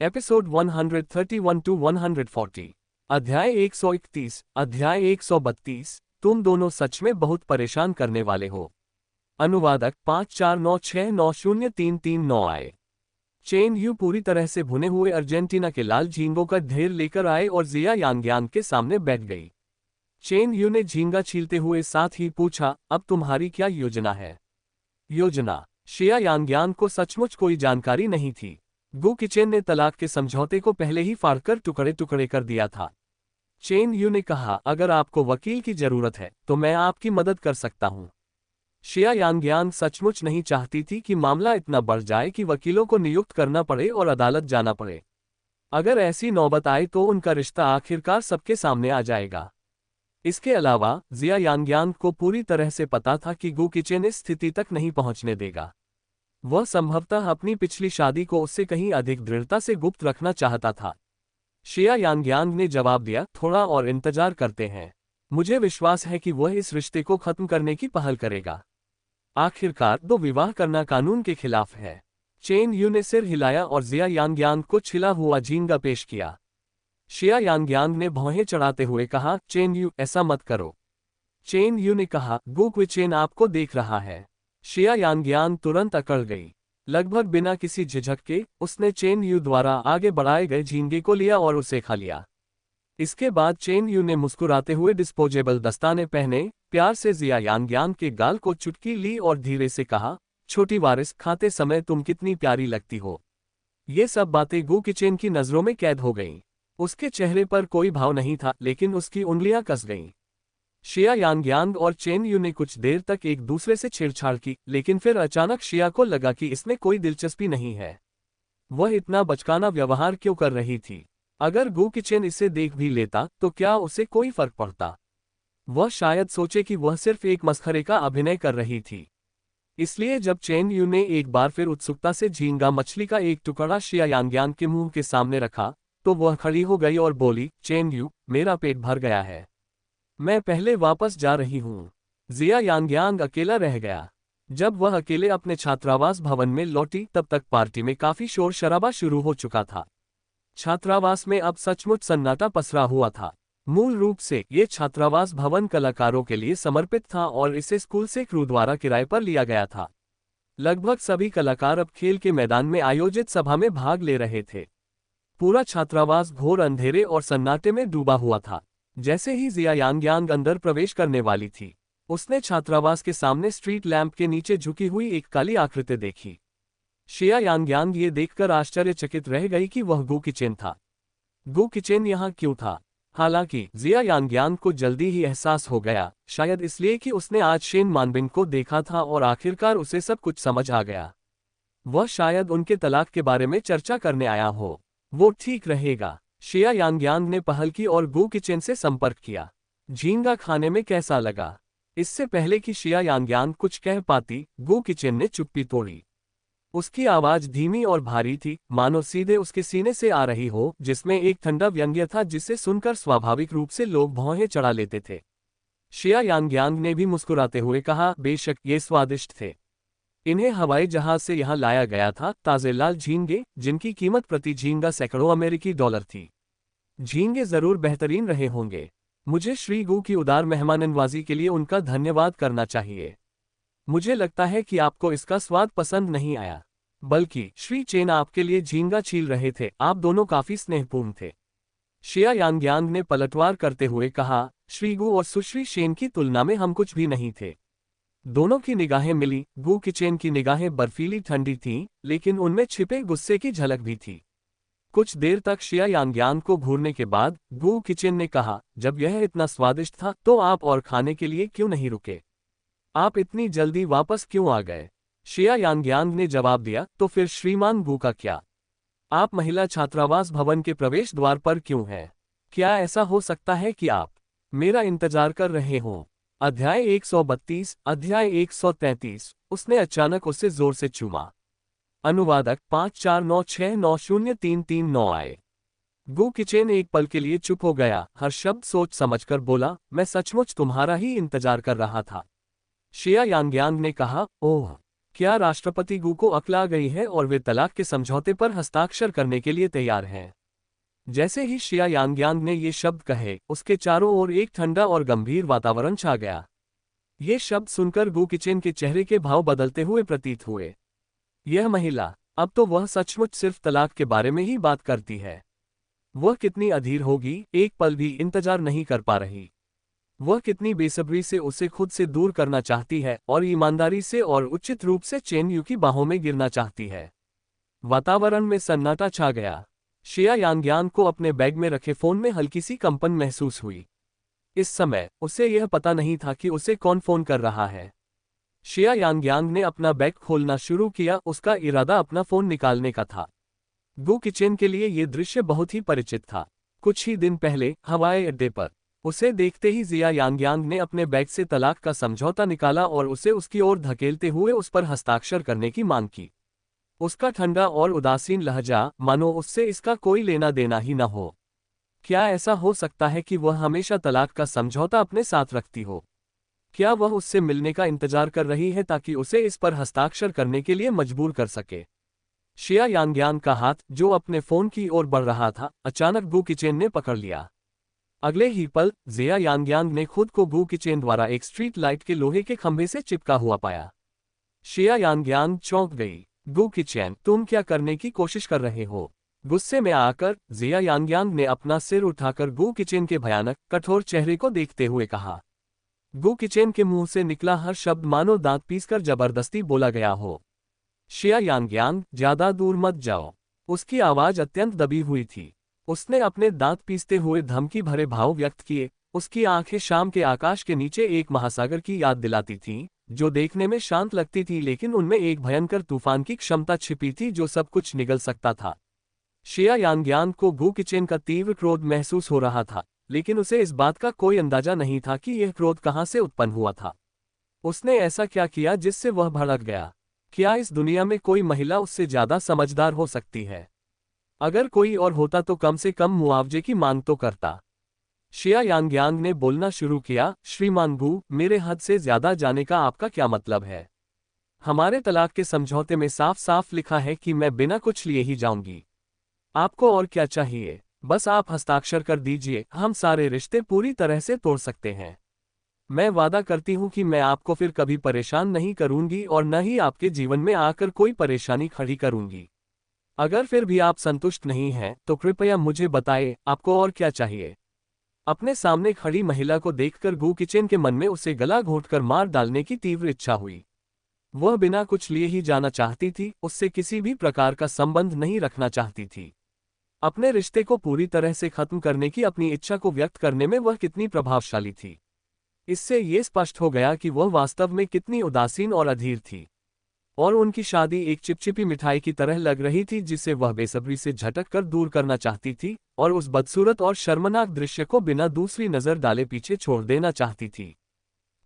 Episode 131 to 140। अध्याय 131। अध्याय 132। तुम दोनों सच में बहुत परेशान करने वाले हो। अनुवादक 5496903339 आए। चेन यू पूरी तरह से भुने हुए अर्जेंटीना के लाल झींगों का ढेर लेकर आए और जिया यांग्यांग के सामने बैठ गई। चेन यू ने झींगा छीलते हुए साथ ही पूछा, अब तुम्हारी क्या योजना है? योजना? शिया यांग्यांग को सचमुच कोई जानकारी नहीं थी। गु किचेन ने तलाक के समझौते को पहले ही फाड़कर टुकड़े टुकड़े कर दिया था। चेन यू ने कहा, अगर आपको वकील की जरूरत है तो मैं आपकी मदद कर सकता हूं। शिया यांग्यांग सचमुच नहीं चाहती थी कि मामला इतना बढ़ जाए कि वकीलों को नियुक्त करना पड़े और अदालत जाना पड़े। अगर ऐसी नौबत आए तो उनका रिश्ता आखिरकार सबके सामने आ जाएगा। इसके अलावा जिया यांग्यांग को पूरी तरह से पता था कि गु किचेन इस स्थिति तक नहीं पहुंचने देगा। वह संभवतः अपनी पिछली शादी को उससे कहीं अधिक दृढ़ता से गुप्त रखना चाहता था। शिया यांग्यांग ने जवाब दिया, थोड़ा और इंतजार करते हैं। मुझे विश्वास है कि वह इस रिश्ते को खत्म करने की पहल करेगा। आखिरकार दो विवाह करना कानून के खिलाफ है। चेन यू ने सिर हिलाया और जिया यांग्यांग को छिला हुआ झींगा पेश किया। शिया यांग्यांग ने भौहें चढ़ाते हुए कहा, चेन यू ऐसा मत करो। चेन यू ने कहा, गु किचेन आपको देख रहा है। शिया यांग्यांग तुरंत अकड़ गई। लगभग बिना किसी झिझक के उसने चेन यू द्वारा आगे बढ़ाए गए झींगे को लिया और उसे खा लिया। इसके बाद चेन यू ने मुस्कुराते हुए डिस्पोजेबल दस्ताने पहने प्यार से जिया यांग्यांग के गाल को चुटकी ली और धीरे से कहा, छोटी वारिस, खाते समय तुम कितनी प्यारी लगती हो। ये सब बातें गु किचेन की नजरों में कैद हो गईं। उसके चेहरे पर कोई भाव नहीं था, लेकिन उसकी उंगलियां कस गईं। शिया यांग्यांग और चेन यू ने कुछ देर तक एक दूसरे से छेड़छाड़ की, लेकिन फिर अचानक शिया को लगा कि इसमें कोई दिलचस्पी नहीं है। वह इतना बचकाना व्यवहार क्यों कर रही थी? अगर गु किचेन इसे देख भी लेता तो क्या उसे कोई फर्क पड़ता? वह शायद सोचे कि वह सिर्फ एक मस्खरे का अभिनय कर रही थी। इसलिए जब चेन यू ने एक बार फिर उत्सुकता से झींगा मछली का एक टुकड़ा शिया यांग्यांग के मुंह के सामने रखा तो वह खड़ी हो गई और बोली, चेन यू, मेरा पेट भर गया है, मैं पहले वापस जा रही हूँ। जिया यांग्यांग अकेला रह गया। जब वह अकेले अपने छात्रावास भवन में लौटी तब तक पार्टी में काफी शोर शराबा शुरू हो चुका था। छात्रावास में अब सचमुच सन्नाटा पसरा हुआ था। मूल रूप से ये छात्रावास भवन कलाकारों के लिए समर्पित था और इसे स्कूल से क्रू द्वारा किराए पर लिया गया था। लगभग सभी कलाकार अब खेल के मैदान में आयोजित सभा में भाग ले रहे थे। पूरा छात्रावास घोर अंधेरे और सन्नाटे में डूबा हुआ था। जैसे ही जिया यांग्यांग अंदर प्रवेश करने वाली थी, उसने छात्रावास के सामने स्ट्रीट लैंप के नीचे झुकी हुई एक काली आकृति देखी। शिया यांग्यांग ये देखकर आश्चर्यचकित रह गई कि वह गु किचेन था। गु किचेन यहाँ क्यों था? हालांकि जिया यांग्यांग को जल्दी ही एहसास हो गया, शायद इसलिए कि उसने आज शेन मानबिन को देखा था और आखिरकार उसे सब कुछ समझ आ गया। वह शायद उनके तलाक के बारे में चर्चा करने आया हो। वो ठीक रहेगा। शिया यांग्यांग ने पहल की और गु किचेन से संपर्क किया। झींगा खाने में कैसा लगा? इससे पहले कि शिया यांग्यांग कुछ कह पाती, गु किचेन ने चुप्पी तोड़ी। उसकी आवाज धीमी और भारी थी, मानो सीधे उसके सीने से आ रही हो, जिसमें एक ठंडा व्यंग्य था जिसे सुनकर स्वाभाविक रूप से लोग भौहें चढ़ा लेते थे। शिया यांग्यांग ने भी मुस्कुराते हुए कहा, बेशक ये स्वादिष्ट थे। इन्हें हवाई जहाज से यहाँ लाया गया था, ताजे लाल झींगे, जिनकी कीमत प्रति झींगा सैकड़ों अमेरिकी डॉलर थी। झींगे जरूर बेहतरीन रहे होंगे। मुझे श्री गु की उदार मेहमाननवाजी के लिए उनका धन्यवाद करना चाहिए। मुझे लगता है कि आपको इसका स्वाद पसंद नहीं आया, बल्कि श्री चेन आपके लिए झींगा छील रहे थे। आप दोनों काफी स्नेहपूर्ण थे। शिया यांग्यांग ने पलटवार करते हुए कहा, श्री गु और सुश्री शेन की तुलना में हम कुछ भी नहीं थे। दोनों की निगाहें मिली। गु किचेन की निगाहें बर्फीली ठंडी थीं, लेकिन उनमें छिपे गुस्से की झलक भी थी। कुछ देर तक शिया यांग्यांग को घूरने के बाद गु किचेन ने कहा, जब यह इतना स्वादिष्ट था तो आप और खाने के लिए क्यों नहीं रुके? आप इतनी जल्दी वापस क्यों आ गए? शिया यांग्यांग ने जवाब दिया, तो फिर श्रीमान गु का क्या? आप महिला छात्रावास भवन के प्रवेश द्वार पर क्यों हैं? क्या ऐसा हो सकता है कि आप मेरा इंतजार कर रहे हों? अध्याय 132। अध्याय 133। उसने अचानक उसे जोर से चूमा। अनुवादक 5496903339 आए। गु किचेन एक पल के लिए चुप हो गया, हर शब्द सोच समझकर बोला, मैं सचमुच तुम्हारा ही इंतजार कर रहा था। शिया यांग्यांग ने कहा, ओह, क्या राष्ट्रपति गू को अक्ल आ गई है और वे तलाक के समझौते पर हस्ताक्षर करने के लिए तैयार हैं? जैसे ही शिया यांग्यांग ने ये शब्द कहे, उसके चारों ओर एक ठंडा और गंभीर वातावरण छा गया। ये शब्द सुनकर गू किचेन के चेहरे के भाव बदलते हुए प्रतीत हुए। यह महिला, अब तो वह सचमुच सिर्फ तलाक के बारे में ही बात करती है। वह कितनी अधीर होगी, एक पल भी इंतजार नहीं कर पा रही। वह कितनी बेसब्री से उसे खुद से दूर करना चाहती है और ईमानदारी से और उचित रूप से चेन यू की बाहों में गिरना चाहती है। वातावरण में सन्नाटा छा गया। शिया यांग्यांग को अपने बैग में रखे फोन में हल्की सी कंपन महसूस हुई। इस समय उसे यह पता नहीं था कि उसे कौन फोन कर रहा है। शिया यांग्यांग ने अपना बैग खोलना शुरू किया, उसका इरादा अपना फोन निकालने का था। गू किचेन के लिए यह दृश्य बहुत ही परिचित था। कुछ ही दिन पहले हवाई अड्डे पर उसे देखते ही जिया यांग्यांग ने अपने बैग से तलाक का समझौता निकाला और उसे उसकी ओर धकेलते हुए उस पर हस्ताक्षर करने की मांग की। उसका ठंडा और उदासीन लहजा, मानो उससे इसका कोई लेना देना ही न हो। क्या ऐसा हो सकता है कि वह हमेशा तलाक का समझौता अपने साथ रखती हो? क्या वह उससे मिलने का इंतजार कर रही है ताकि उसे इस पर हस्ताक्षर करने के लिए मजबूर कर सके? शिया यांग्यांग का हाथ, जो अपने फोन की ओर बढ़ रहा था, अचानक गू किचेन ने पकड़ लिया। अगले ही पल जिया यांग्यांग ने खुद को गू किचेन द्वारा एक स्ट्रीट लाइट के लोहे के खंभे से चिपका हुआ पाया। शिया यांग्यांग चौंक गई। गू किचेन, तुम क्या करने की कोशिश कर रहे हो? गुस्से में आकर जिया यांग्यांग ने अपना सिर उठाकर गू किचेन के भयानक, कठोर चेहरे को देखते हुए कहा। गू किचेन के मुंह से निकला हर शब्द मानो दांत पीसकर जबरदस्ती बोला गया हो। शिया यांग्यांग, ज्यादा दूर मत जाओ। उसकी आवाज अत्यंत दबी हुई थी। उसने अपने दांत पीसते हुए धमकी भरे भाव व्यक्त किए। उसकी आंखें शाम के आकाश के नीचे एक महासागर की याद दिलाती थीं, जो देखने में शांत लगती थी लेकिन उनमें एक भयंकर तूफान की क्षमता छिपी थी जो सब कुछ निगल सकता था। शिया यांग्यांग को गू किचेन का तीव्र क्रोध महसूस हो रहा था, लेकिन उसे इस बात का कोई अंदाजा नहीं था कि यह क्रोध कहां से उत्पन्न हुआ था। उसने ऐसा क्या किया जिससे वह भड़क गया? क्या इस दुनिया में कोई महिला उससे ज्यादा समझदार हो सकती है? अगर कोई और होता तो कम से कम मुआवजे की मांग तो करता। शिया यांग्यांग ने बोलना शुरू किया, श्रीमान गू, मेरे हद से ज्यादा जाने का आपका क्या मतलब है? हमारे तलाक के समझौते में साफ साफ लिखा है कि मैं बिना कुछ लिए ही जाऊंगी। आपको और क्या चाहिए? बस आप हस्ताक्षर कर दीजिए, हम सारे रिश्ते पूरी तरह से तोड़ सकते हैं। मैं वादा करती हूं कि मैं आपको फिर कभी परेशान नहीं करूंगी और न ही आपके जीवन में आकर कोई परेशानी खड़ी करूंगी। अगर फिर भी आप संतुष्ट नहीं हैं तो कृपया मुझे बताएं, आपको और क्या चाहिए? अपने सामने खड़ी महिला को देखकर गू किचेन के मन में उसे गला घोंटकर मार डालने की तीव्र इच्छा हुई। वह बिना कुछ लिए ही जाना चाहती थी, उससे किसी भी प्रकार का संबंध नहीं रखना चाहती थी। अपने रिश्ते को पूरी तरह से खत्म करने की अपनी इच्छा को व्यक्त करने में वह कितनी प्रभावशाली थी। इससे ये स्पष्ट हो गया कि वह वास्तव में कितनी उदासीन और अधीर थी। और उनकी शादी एक चिपचिपी मिठाई की तरह लग रही थी जिसे वह बेसब्री से झटक कर दूर करना चाहती थी और उस बदसूरत और शर्मनाक दृश्य को बिना दूसरी नजर डाले पीछे छोड़ देना चाहती थी।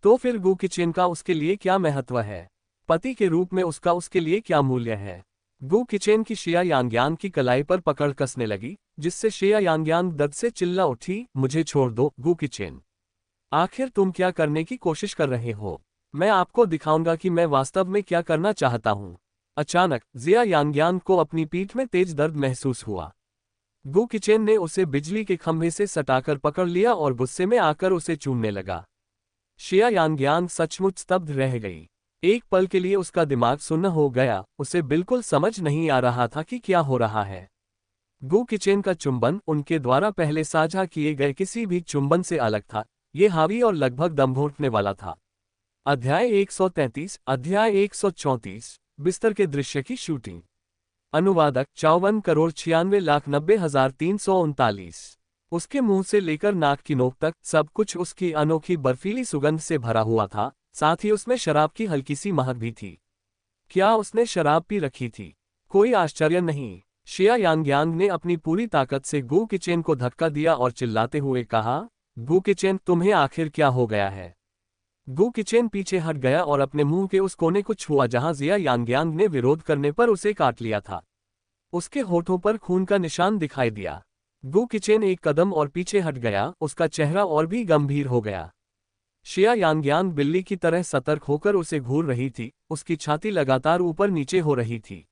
तो फिर गू किचेन का उसके लिए क्या महत्व है? पति के रूप में उसका उसके लिए क्या मूल्य है? गू किचेन की शिया यांग्यांग की कलाई पर पकड़ कसने लगी, जिससे शिया यांग्यांग दर्द से चिल्ला उठी, मुझे छोड़ दो गू किचेन। आखिर तुम क्या करने की कोशिश कर रहे हो? मैं आपको दिखाऊंगा कि मैं वास्तव में क्या करना चाहता हूं। अचानक जिया यांग्यांग को अपनी पीठ में तेज दर्द महसूस हुआ। गू किचेन ने उसे बिजली के खंभे से सटाकर पकड़ लिया और गुस्से में आकर उसे चूमने लगा। शिया यांग्यांग सचमुच स्तब्ध रह गई। एक पल के लिए उसका दिमाग सुन्न हो गया, उसे बिल्कुल समझ नहीं आ रहा था कि क्या हो रहा है। गू किचेन का चुंबन उनके द्वारा पहले साझा किए गए किसी भी चुंबन से अलग था। ये हावी और लगभग दम घोंटने वाला था। अध्याय 133, अध्याय 134, बिस्तर के दृश्य की शूटिंग। अनुवादक 54,96,90,339। उसके मुंह से लेकर नाक की नोक तक सब कुछ उसकी अनोखी बर्फीली सुगंध से भरा हुआ था, साथ ही उसमें शराब की हल्की सी महक भी थी। क्या उसने शराब पी रखी थी? कोई आश्चर्य नहीं। शिया यांग्यांग ने अपनी पूरी ताकत से गू किचेन को धक्का दिया और चिल्लाते हुए कहा, गू किचेन, तुम्हें आखिर क्या हो गया है? गू किचेन पीछे हट गया और अपने मुंह के उस कोने को छुआ जहां जिया यांग्यांग ने विरोध करने पर उसे काट लिया था। उसके होठों पर खून का निशान दिखाई दिया। गू किचेन एक कदम और पीछे हट गया, उसका चेहरा और भी गंभीर हो गया। शिया यांग्यांग बिल्ली की तरह सतर्क होकर उसे घूर रही थी, उसकी छाती लगातार ऊपर नीचे हो रही थी।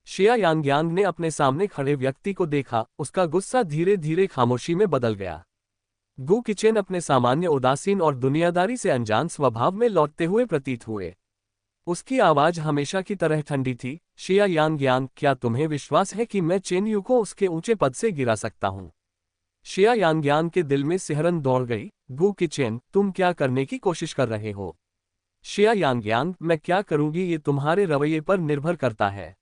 शिया यांग्यांग ने अपने सामने खड़े व्यक्ति को देखा, उसका गुस्सा धीरे धीरे खामोशी में बदल गया। गु किचेन अपने सामान्य उदासीन और दुनियादारी से अनजान स्वभाव में लौटते हुए प्रतीत हुए। उसकी आवाज हमेशा की तरह ठंडी थी, शिया यांग्यांग, क्या तुम्हें विश्वास है कि मैं चेन यू को उसके ऊंचे पद से गिरा सकता हूं? शिया यांग्यांग के दिल में सिहरन दौड़ गई। गु किचेन, तुम क्या करने की कोशिश कर रहे हो? शिया यांग्यांग, मैं क्या करूंगी ये तुम्हारे रवैये पर निर्भर करता है।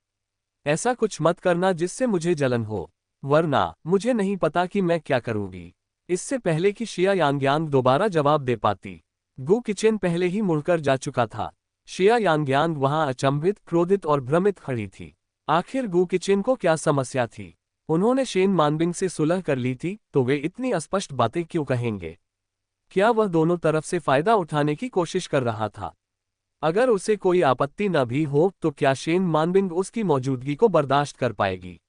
ऐसा कुछ मत करना जिससे मुझे जलन हो, वरना मुझे नहीं पता कि मैं क्या करूंगी। इससे पहले कि शिया यांग्यांग दोबारा जवाब दे पाती, गु किचेन पहले ही मुड़कर जा चुका था। शिया यांग्यांग वहां अचंभित, क्रोधित और भ्रमित खड़ी थी। आखिर गु किचेन को क्या समस्या थी? उन्होंने शेन मानबिंग से सुलह कर ली थी, तो वे इतनी अस्पष्ट बातें क्यों कहेंगे? क्या वह दोनों तरफ से फायदा उठाने की कोशिश कर रहा था? अगर उसे कोई आपत्ति न भी हो तो क्या शेन मानबिंग उसकी मौजूदगी को बर्दाश्त कर पाएगी?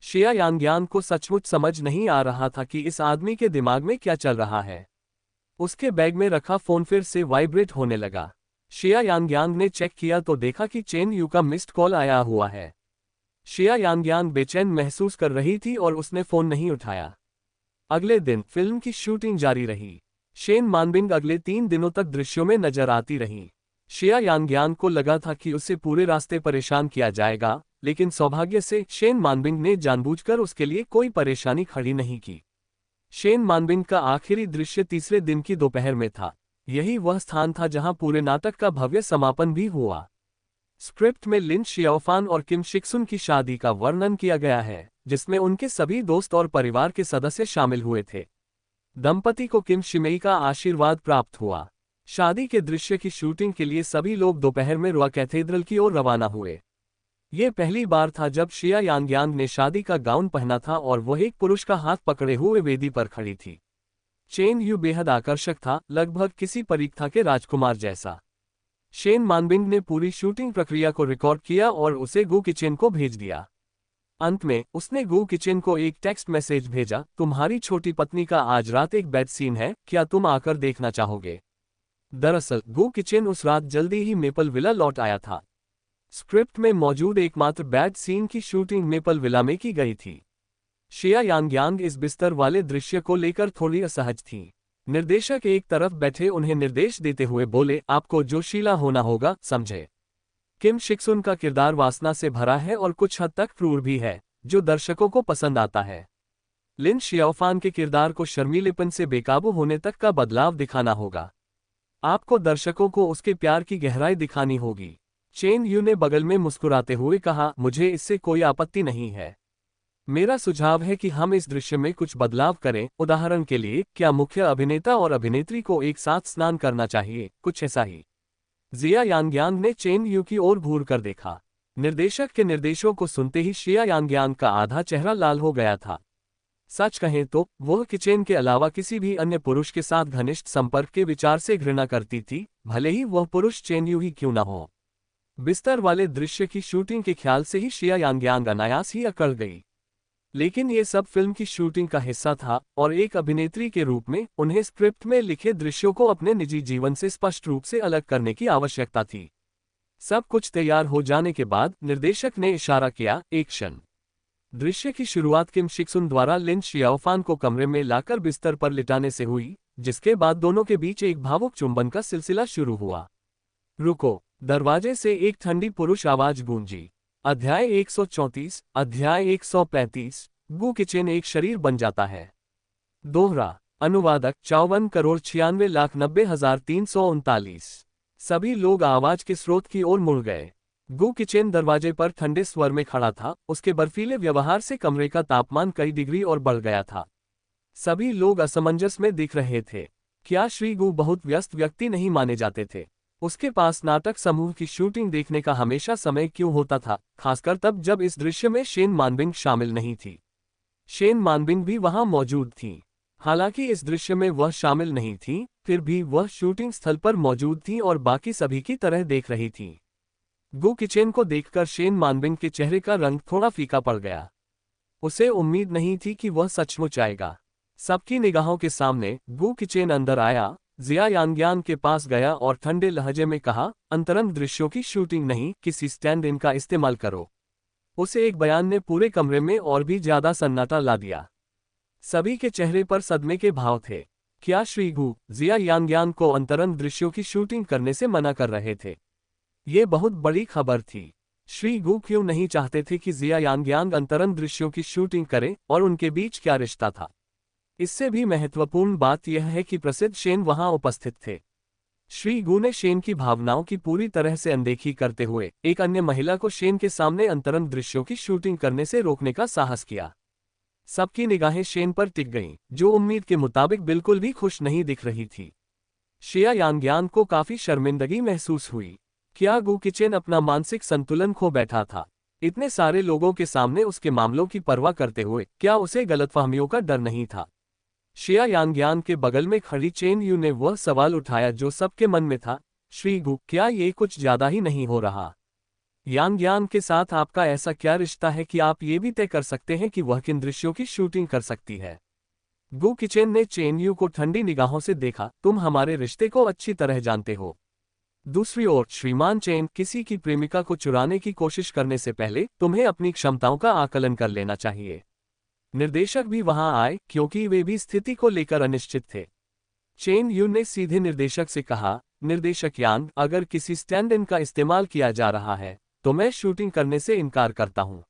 शिया यांग्यांग को सचमुच समझ नहीं आ रहा था कि इस आदमी के दिमाग में क्या चल रहा है। उसके बैग में रखा फोन फिर से वाइब्रेट होने लगा। शिया यांग्यांग ने चेक किया तो देखा कि चेन यू का मिस्ड कॉल आया हुआ है। शिया यांग्यांग बेचैन महसूस कर रही थी और उसने फोन नहीं उठाया। अगले दिन फिल्म की शूटिंग जारी रही। शेन मानबिंग अगले 3 दिनों तक दृश्यों में नजर आती रही। शिया यांग्यांग को लगा था कि उसे पूरे रास्ते परेशान किया जाएगा, लेकिन सौभाग्य से शेन मानबिंग ने जानबूझकर उसके लिए कोई परेशानी खड़ी नहीं की। शेन मानबिंग का आखिरी दृश्य तीसरे दिन की दोपहर में था। यही वह स्थान था जहां पूरे नाटक का भव्य समापन भी हुआ। स्क्रिप्ट में लिन शियाओफान और किम शिक्सुन की शादी का वर्णन किया गया है, जिसमें उनके सभी दोस्त और परिवार के सदस्य शामिल हुए थे। दंपति को किम शिमेई का आशीर्वाद प्राप्त हुआ। शादी के दृश्य की शूटिंग के लिए सभी लोग दोपहर में रुआ कैथेड्रल की ओर रवाना हुए। ये पहली बार था जब शिया यांग्यांग ने शादी का गाउन पहना था और वह एक पुरुष का हाथ पकड़े हुए वेदी पर खड़ी थी। चेन यू बेहद आकर्षक था, लगभग किसी परीक्षा के राजकुमार जैसा। शेन मानबिंग ने पूरी शूटिंग प्रक्रिया को रिकॉर्ड किया और उसे गु किचेन को भेज दिया। अंत में उसने गु किचेन को एक टेक्स्ट मैसेज भेजा, तुम्हारी छोटी पत्नी का आज रात एक बेड सीन है, क्या तुम आकर देखना चाहोगे? दरअसल गु किचेन उस रात जल्दी ही मेपल विला लौट आया था। स्क्रिप्ट में मौजूद एकमात्र बैड सीन की शूटिंग मेपल विला में की गई थी। शिया यांग्यांग इस बिस्तर वाले दृश्य को लेकर थोड़ी असहज थी। निर्देशक एक तरफ बैठे उन्हें निर्देश देते हुए बोले, आपको जोशीला होना होगा, समझे? किम शिक्सुन का किरदार वासना से भरा है और कुछ हद तक क्रूर भी है, जो दर्शकों को पसंद आता है। लिन शियाओफान के किरदार को शर्मीलेपन से बेकाबू होने तक का बदलाव दिखाना होगा। आपको दर्शकों को उसके प्यार की गहराई दिखानी होगी। चेन यू ने बगल में मुस्कुराते हुए कहा, मुझे इससे कोई आपत्ति नहीं है। मेरा सुझाव है कि हम इस दृश्य में कुछ बदलाव करें। उदाहरण के लिए, क्या मुख्य अभिनेता और अभिनेत्री को एक साथ स्नान करना चाहिए, कुछ ऐसा ही। जिया यांग्यांग ने चेन यू की ओर घूर कर देखा। निर्देशक के निर्देशों को सुनते ही शिया यांग्यांग का आधा चेहरा लाल हो गया था। सच कहें तो वह किचेन के अलावा किसी भी अन्य पुरुष के साथ घनिष्ठ संपर्क के विचार से घृणा करती थी, भले ही वह पुरुष चेन यू ही क्यों न हो। बिस्तर वाले दृश्य की शूटिंग के ख्याल से ही शिया यांग्यांग अनायास ही अकड़ गई। लेकिन ये सब फिल्म की शूटिंग का हिस्सा था और एक अभिनेत्री के रूप में उन्हें स्क्रिप्ट में लिखे दृश्यों को अपने निजी जीवन से स्पष्ट रूप से अलग करने की आवश्यकता थी। सब कुछ तैयार हो जाने के बाद निर्देशक ने इशारा किया, एक्शन। दृश्य की शुरुआत किम शिक्सुन द्वारा लिन शियाओफान को कमरे में लाकर बिस्तर पर लिटाने से हुई, जिसके बाद दोनों के बीच एक भावुक चुंबन का सिलसिला शुरू हुआ। रुको, दरवाजे से एक ठंडी पुरुष आवाज गूंजी। अध्याय 134, अध्याय 135, गु किचेन एक शरीर बन जाता है। दोहरा अनुवादक 54,96,90,339। सभी लोग आवाज के स्रोत की ओर मुड़ गए। गु किचेन दरवाजे पर ठंडे स्वर में खड़ा था, उसके बर्फीले व्यवहार से कमरे का तापमान कई डिग्री और बढ़ गया था। सभी लोग असमंजस में दिख रहे थे। क्या श्री गु बहुत व्यस्त व्यक्ति नहीं माने जाते थे? उसके पास नाटक समूह की शूटिंग देखने का हमेशा समय क्यों होता था, खासकर तब जब इस दृश्य में शेन मानबिंग शामिल नहीं थी। शेन मानबिंग भी वहां मौजूद थी। हालांकि इस दृश्य में वह शामिल नहीं थी, फिर भी वह शूटिंग स्थल पर मौजूद थी और बाकी सभी की तरह देख रही थी। गु किचेन को देखकर शेन मानबिंग के चेहरे का रंग थोड़ा फीका पड़ गया। उसे उम्मीद नहीं थी कि वह सचमुच आएगा। सबकी निगाहों के सामने गु किचेन अंदर आया, जिया यांग्यान के पास गया और ठंडे लहजे में कहा, अंतरंग दृश्यों की शूटिंग नहीं, किसी स्टैंड इन का इस्तेमाल करो। उसे एक बयान ने पूरे कमरे में और भी ज्यादा सन्नाटा ला दिया। सभी के चेहरे पर सदमे के भाव थे। क्या श्री गु जिया यांग्यान को अंतरंग दृश्यों की शूटिंग करने से मना कर रहे थे? ये बहुत बड़ी खबर थी। श्री गु क्यों नहीं चाहते थे कि जिया यांग्यान अंतरंग दृश्यों की शूटिंग करें, और उनके बीच क्या रिश्ता था? इससे भी महत्वपूर्ण बात यह है कि प्रसिद्ध शेन वहां उपस्थित थे। श्री गु ने शेन की भावनाओं की पूरी तरह से अनदेखी करते हुए एक अन्य महिला को शेन के सामने अंतरंग दृश्यों की शूटिंग करने से रोकने का साहस किया। सबकी निगाहें शेन पर टिक गईं, जो उम्मीद के मुताबिक बिल्कुल भी खुश नहीं दिख रही थी। जिया यांग्यान को काफी शर्मिंदगी महसूस हुई। क्या गु किचेन अपना मानसिक संतुलन खो बैठा था? इतने सारे लोगों के सामने उसके मामलों की परवाह करते हुए क्या उसे गलतफहमियों का डर नहीं था? जिया यांग्यान के बगल में खड़ी चेन यू ने वह सवाल उठाया जो सबके मन में था, श्री गु, क्या ये कुछ ज्यादा ही नहीं हो रहा? यांग्यान के साथ आपका ऐसा क्या रिश्ता है कि आप ये भी तय कर सकते हैं कि वह किन दृश्यों की शूटिंग कर सकती है? गु किचेन ने चेन यू को ठंडी निगाहों से देखा, तुम हमारे रिश्ते को अच्छी तरह जानते हो। दूसरी ओर श्रीमान चेन, किसी की प्रेमिका को चुराने की कोशिश करने से पहले तुम्हें अपनी क्षमताओं का आकलन कर लेना चाहिए। निर्देशक भी वहां आए क्योंकि वे भी स्थिति को लेकर अनिश्चित थे। चेन यू ने सीधे निर्देशक से कहा, निर्देशक यांग, अगर किसी स्टैंड इन का इस्तेमाल किया जा रहा है तो मैं शूटिंग करने से इनकार करता हूं।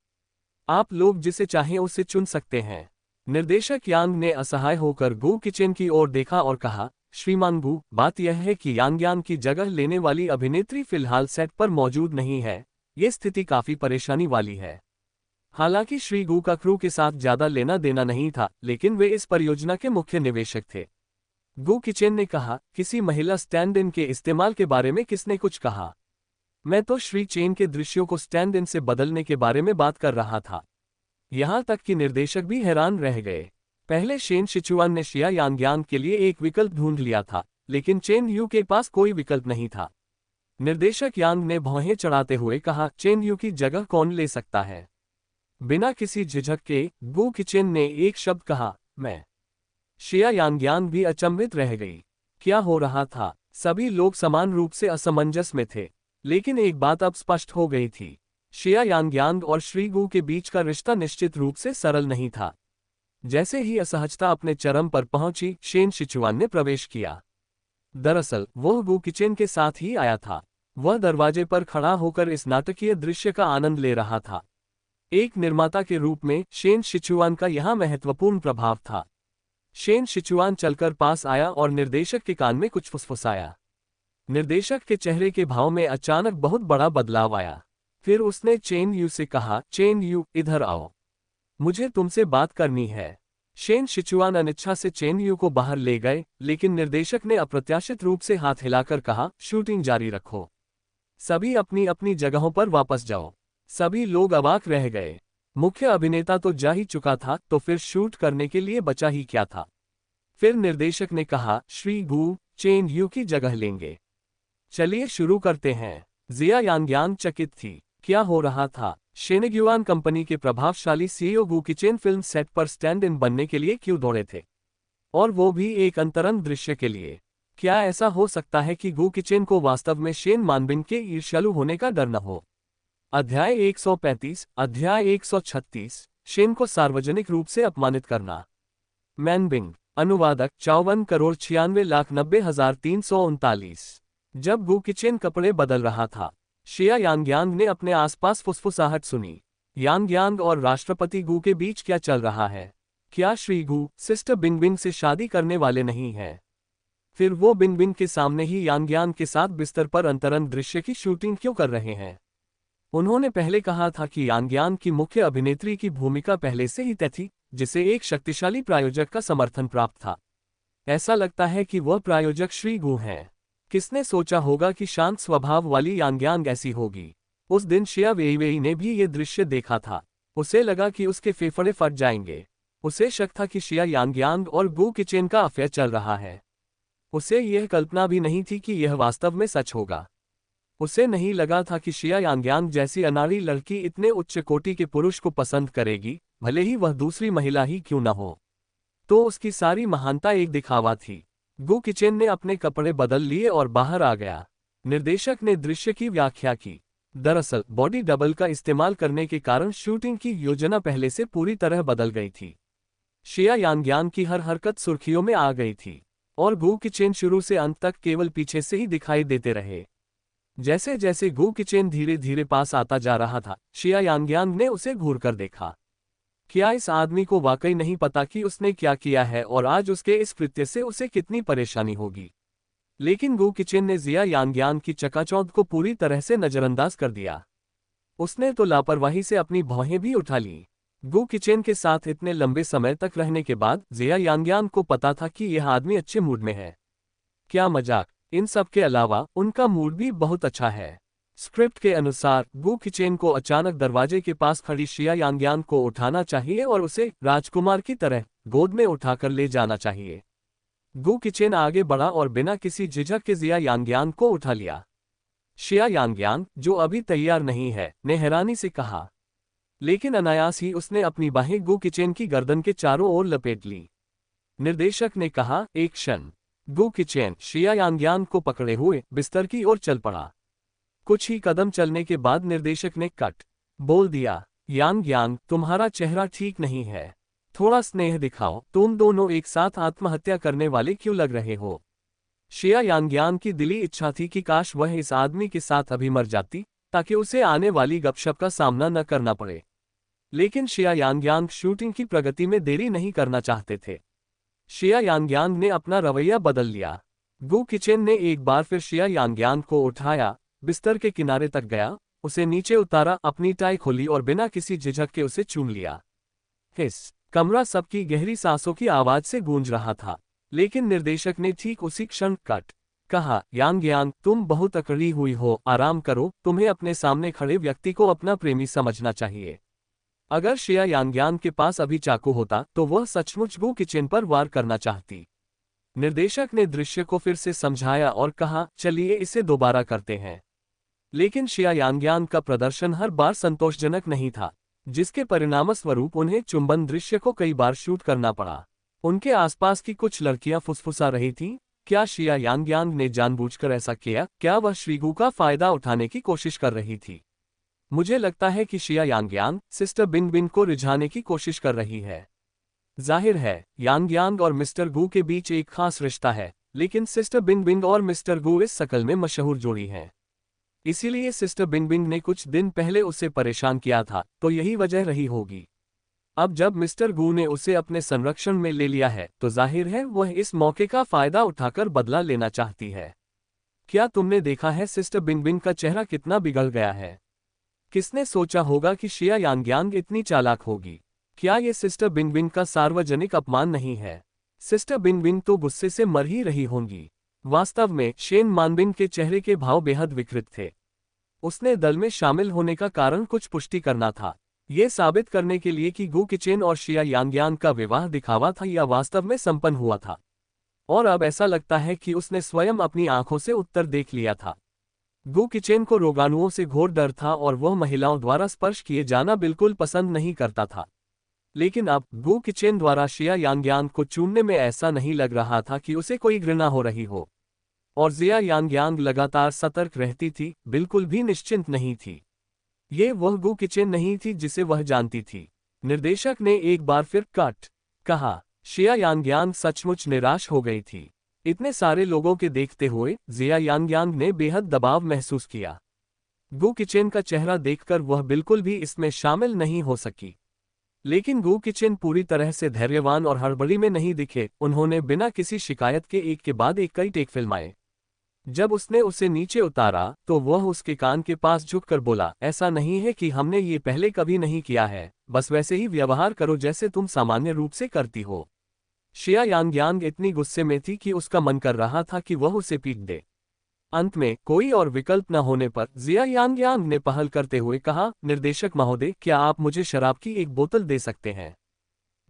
आप लोग जिसे चाहें उसे चुन सकते हैं। निर्देशक यांग ने असहाय होकर गु किचेन की ओर देखा और कहा, श्रीमान गु, बात यह है कि यांग्यान की जगह लेने वाली अभिनेत्री फिलहाल सेट पर मौजूद नहीं है। ये स्थिति काफी परेशानी वाली है। हालांकि श्री गु का क्रू के साथ ज्यादा लेना देना नहीं था, लेकिन वे इस परियोजना के मुख्य निवेशक थे। गु किचेन ने कहा, किसी महिला स्टैंड इन के इस्तेमाल के बारे में किसने कुछ कहा? मैं तो श्री चेन के दृश्यों को स्टैंड इन से बदलने के बारे में बात कर रहा था। यहां तक कि निर्देशक भी हैरान रह गए। पहले शेन शिचुआन ने जिया यांग्यान के लिए एक विकल्प ढूंढ लिया था, लेकिन चेन यू के पास कोई विकल्प नहीं था। निर्देशक यांग ने भौहें चढ़ाते हुए कहा, चेन यू की जगह कौन ले सकता है? बिना किसी झिझक के गु किचेन ने एक शब्द कहा, मैं। जिया यांग्यान भी अचंभित रह गई। क्या हो रहा था? सभी लोग समान रूप से असमंजस में थे, लेकिन एक बात अब स्पष्ट हो गई थी। जिया यांग्यान और श्री गु के बीच का रिश्ता निश्चित रूप से सरल नहीं था। जैसे ही असहजता अपने चरम पर पहुंची, शेन शिचुआन ने प्रवेश किया। दरअसल वह गु किचेन के साथ ही आया था। वह दरवाजे पर खड़ा होकर इस नाटकीय दृश्य का आनंद ले रहा था। एक निर्माता के रूप में शेन शिचुआन का यहां महत्वपूर्ण प्रभाव था। शेन शिचुआन चलकर पास आया और निर्देशक के कान में कुछ फुसफुसाया। निर्देशक के चेहरे के भाव में अचानक बहुत बड़ा बदलाव आया। फिर उसने चेन यू से कहा, चेन यू, इधर आओ, मुझे तुमसे बात करनी है। शेन शिचुआन अनिच्छा से चेन यू को बाहर ले गए, लेकिन निर्देशक ने अप्रत्याशित रूप से हाथ हिलाकर कहा, शूटिंग जारी रखो। सभी अपनी अपनी जगहों पर वापस जाओ। सभी लोग अवाक रह गए। मुख्य अभिनेता तो जा ही चुका था, तो फिर शूट करने के लिए बचा ही क्या था? फिर निर्देशक ने कहा, श्री गु चेन यू की जगह लेंगे। चलिए शुरू करते हैं। जिया यांग्यान चकित थी। क्या हो रहा था? शेनेग्युआन कंपनी के प्रभावशाली सीईओ गु किचेन फिल्म सेट पर स्टैंड इन बनने के लिए क्यों दौड़े थे? और वो भी एक अंतरंग दृश्य के लिए। क्या ऐसा हो सकता है कि गु किचेन को वास्तव में शेन मानबिंग के ईर्ष्यालु होने का डर न हो? अध्याय 135, अध्याय 136, शेन को सार्वजनिक रूप से अपमानित करना। मैनबिंग। अनुवादक 54,96,90,339। जब गु किचेन कपड़े बदल रहा था, जिया यांग्यान ने अपने आसपास फुसफुसाहट सुनी। यांग्यान और राष्ट्रपति गु के बीच क्या चल रहा है? क्या श्री गु सिस्टर बिंगबिंग से शादी करने वाले नहीं हैं? फिर वो बिंगबिंग के सामने ही यांग्यान के साथ बिस्तर पर अंतरंग दृश्य की शूटिंग क्यों कर रहे हैं? उन्होंने पहले कहा था कि यांग्यान की मुख्य अभिनेत्री की भूमिका पहले से ही तय थी, जिसे एक शक्तिशाली प्रायोजक का समर्थन प्राप्त था। ऐसा लगता है कि वह प्रायोजक श्री गु हैं। किसने सोचा होगा कि शांत स्वभाव वाली यांग्यान ऐसी होगी? उस दिन जिया वेइवेई ने भी ये दृश्य देखा था। उसे लगा कि उसके फेफड़े फट जाएंगे। उसे शक था कि जिया यांग्यान और गु किचेन का अफेयर चल रहा है। उसे यह कल्पना भी नहीं थी कि यह वास्तव में सच होगा। उसे नहीं लगा था कि जिया यांग्यान जैसी अनाड़ी लड़की इतने उच्च कोटि के पुरुष को पसंद करेगी, भले ही वह दूसरी महिला ही क्यों न हो। तो उसकी सारी महानता एक दिखावा थी। गु किचेन ने अपने कपड़े बदल लिए और बाहर आ गया। निर्देशक ने दृश्य की व्याख्या की। दरअसल बॉडी डबल का इस्तेमाल करने के कारण शूटिंग की योजना पहले से पूरी तरह बदल गई थी। शिया यांग्यांग की हर हरकत सुर्खियों में आ गई थी और गु किचेन शुरू से अंत तक केवल पीछे से ही दिखाई देते रहे। जैसे जैसे गु किचेन धीरे धीरे पास आता जा रहा था, शिया यांग्यांग ने उसे घूरकर देखा। क्या इस आदमी को वाकई नहीं पता कि उसने क्या किया है और आज उसके इस कृत्य से उसे कितनी परेशानी होगी? लेकिन गु किचेन ने जिया यांग्यांग की चकाचौंध को पूरी तरह से नजरअंदाज कर दिया। उसने तो लापरवाही से अपनी भौहें भी उठा ली। गु किचेन के साथ इतने लंबे समय तक रहने के बाद जिया यांग्यांग को पता था कि यह आदमी अच्छे मूड में है। क्या मजाक! इन सब के अलावा उनका मूड भी बहुत अच्छा है। स्क्रिप्ट के अनुसार गु किचेन को अचानक दरवाजे के पास खड़ी शिया यांग्यांग को उठाना चाहिए और उसे राजकुमार की तरह गोद में उठाकर ले जाना चाहिए। गु किचेन आगे बढ़ा और बिना किसी झिझक के जिया यांग्यांग को उठा लिया। शिया यांग्यांग, जो अभी तैयार नहीं है, ने हैरानी से कहा। लेकिन अनायास ही उसने अपनी बाहें गु किचेन की गर्दन के चारों ओर लपेट ली। निर्देशक ने कहा, एक क्षण। गु किचेन शिया यांग्यांग को पकड़े हुए बिस्तर की ओर चल पड़ा। कुछ ही कदम चलने के बाद निर्देशक ने कट बोल दिया, यांग्यांग, तुम्हारा चेहरा ठीक नहीं है। थोड़ा स्नेह दिखाओ। तुम दोनों एक साथ आत्महत्या करने वाले क्यों लग रहे हो? शिया यांग्यांग की दिली इच्छा थी कि काश वह इस आदमी के साथ अभी मर जाती, ताकि उसे आने वाली गपशप का सामना न करना पड़े। लेकिन शिया यांग्यांग शूटिंग की प्रगति में देरी नहीं करना चाहते थे। शिया यांग्यांग ने अपना रवैया बदल लिया। गु किचेन ने एक बार फिर शिया यांग्यांग को उठाया, बिस्तर के किनारे तक गया, उसे नीचे उतारा, अपनी टाई खोली और बिना किसी झिझक के उसे चूम लिया। हिस! कमरा सबकी गहरी सांसों की आवाज से गूंज रहा था। लेकिन निर्देशक ने ठीक उसी क्षण कट कहा, यांग्यांग, तुम बहुत अकड़ी हुई हो, आराम करो। तुम्हें अपने सामने खड़े व्यक्ति को अपना प्रेमी समझना चाहिए। अगर शिया यांग्यांग के पास अभी चाकू होता तो वह सचमुच गु किचेन पर वार करना चाहती। निर्देशक ने दृश्य को फिर से समझाया और कहा, चलिए इसे दोबारा करते हैं। लेकिन शिया यांग्यांग का प्रदर्शन हर बार संतोषजनक नहीं था, जिसके परिणामस्वरूप उन्हें चुंबन दृश्य को कई बार शूट करना पड़ा। उनके आसपास की कुछ लड़कियां फुसफुसा रही थीं। क्या शिया यांग्यांग ने जानबूझकर ऐसा किया? क्या वह श्रीगु का फायदा उठाने की कोशिश कर रही थी? मुझे लगता है कि शिया यांग्यांग सिस्टर बिनबिन को रिझाने की कोशिश कर रही है। जाहिर है, यांग्यांग और मिस्टर गु के बीच एक खास रिश्ता है, लेकिन सिस्टर बिनबिन और मिस्टर गु इस शकल में मशहूर जोड़ी हैं। इसीलिए सिस्टर बिनबिन ने कुछ दिन पहले उसे परेशान किया था, तो यही वजह रही होगी। अब जब मिस्टर गु ने उसे अपने संरक्षण में ले लिया है, तो जाहिर है वह इस मौके का फायदा उठाकर बदला लेना चाहती है। क्या तुमने देखा है सिस्टर बिनबिन का चेहरा कितना बिगड़ गया है? किसने सोचा होगा कि शिया यांग्यांग इतनी चालाक होगी? क्या ये सिस्टर बिनबिन का सार्वजनिक अपमान नहीं है? सिस्टर बिनबिन तो गुस्से से मर ही रही होंगी। वास्तव में शेन मानबिन के चेहरे के भाव बेहद विकृत थे। उसने दल में शामिल होने का कारण कुछ पुष्टि करना था, ये साबित करने के लिए कि गु किचेन और शिया यांग्यांग का विवाह दिखावा था या वास्तव में संपन्न हुआ था। और अब ऐसा लगता है कि उसने स्वयं अपनी आंखों से उत्तर देख लिया था। गु किचेन को रोगाणुओं से घोर डर था और वह महिलाओं द्वारा स्पर्श किए जाना बिल्कुल पसंद नहीं करता था। लेकिन अब गु किचेन द्वारा शिया यांग्यांग को चूमने में ऐसा नहीं लग रहा था कि उसे कोई घृणा हो रही हो। और जिया यांग्यांग लगातार सतर्क रहती थी, बिल्कुल भी निश्चिंत नहीं थी। ये वह गु किचेन नहीं थी जिसे वह जानती थी। निर्देशक ने एक बार फिर कट कहा, शिया यांग्यांग सचमुच निराश हो गई थी। इतने सारे लोगों के देखते हुए जिया यांग्यांग ने बेहद दबाव महसूस किया। गु किचेन का चेहरा देखकर वह बिल्कुल भी इसमें शामिल नहीं हो सकी। लेकिन गु किचेन पूरी तरह से धैर्यवान और हड़बड़ी में नहीं दिखे। उन्होंने बिना किसी शिकायत के एक के बाद एक कई टेक फिल्माए। जब उसने उसे नीचे उतारा तो वह उसके कान के पास झुककर बोला, ऐसा नहीं है कि हमने ये पहले कभी नहीं किया है, बस वैसे ही व्यवहार करो जैसे तुम सामान्य रूप से करती हो। शिया यांग्यांग इतनी गुस्से में थी कि उसका मन कर रहा था कि वह उसे पीट दे। अंत में कोई और विकल्प न होने पर जिया यांग्यांग ने पहल करते हुए कहा, निर्देशक महोदय, क्या आप मुझे शराब की एक बोतल दे सकते हैं?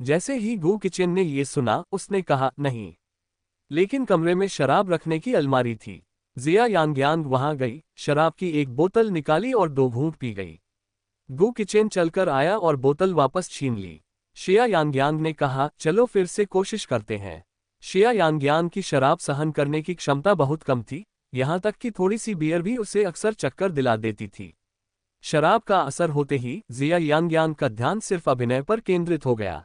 जैसे ही गु किचेन ने ये सुना, उसने कहा, नहीं। लेकिन कमरे में शराब रखने की अलमारी थी। जिया यांग्यांग वहां गई, शराब की एक बोतल निकाली और 2 घूंट पी गई। गु किचेन चलकर आया और बोतल वापस छीन ली। शिया यांग्यांग ने कहा, चलो फिर से कोशिश करते हैं। शिया यांग्यान की शराब सहन करने की क्षमता बहुत कम थी, यहाँ तक कि थोड़ी सी बियर भी उसे अक्सर चक्कर दिला देती थी। शराब का असर होते ही जिया यांग्यान का ध्यान सिर्फ अभिनय पर केंद्रित हो गया।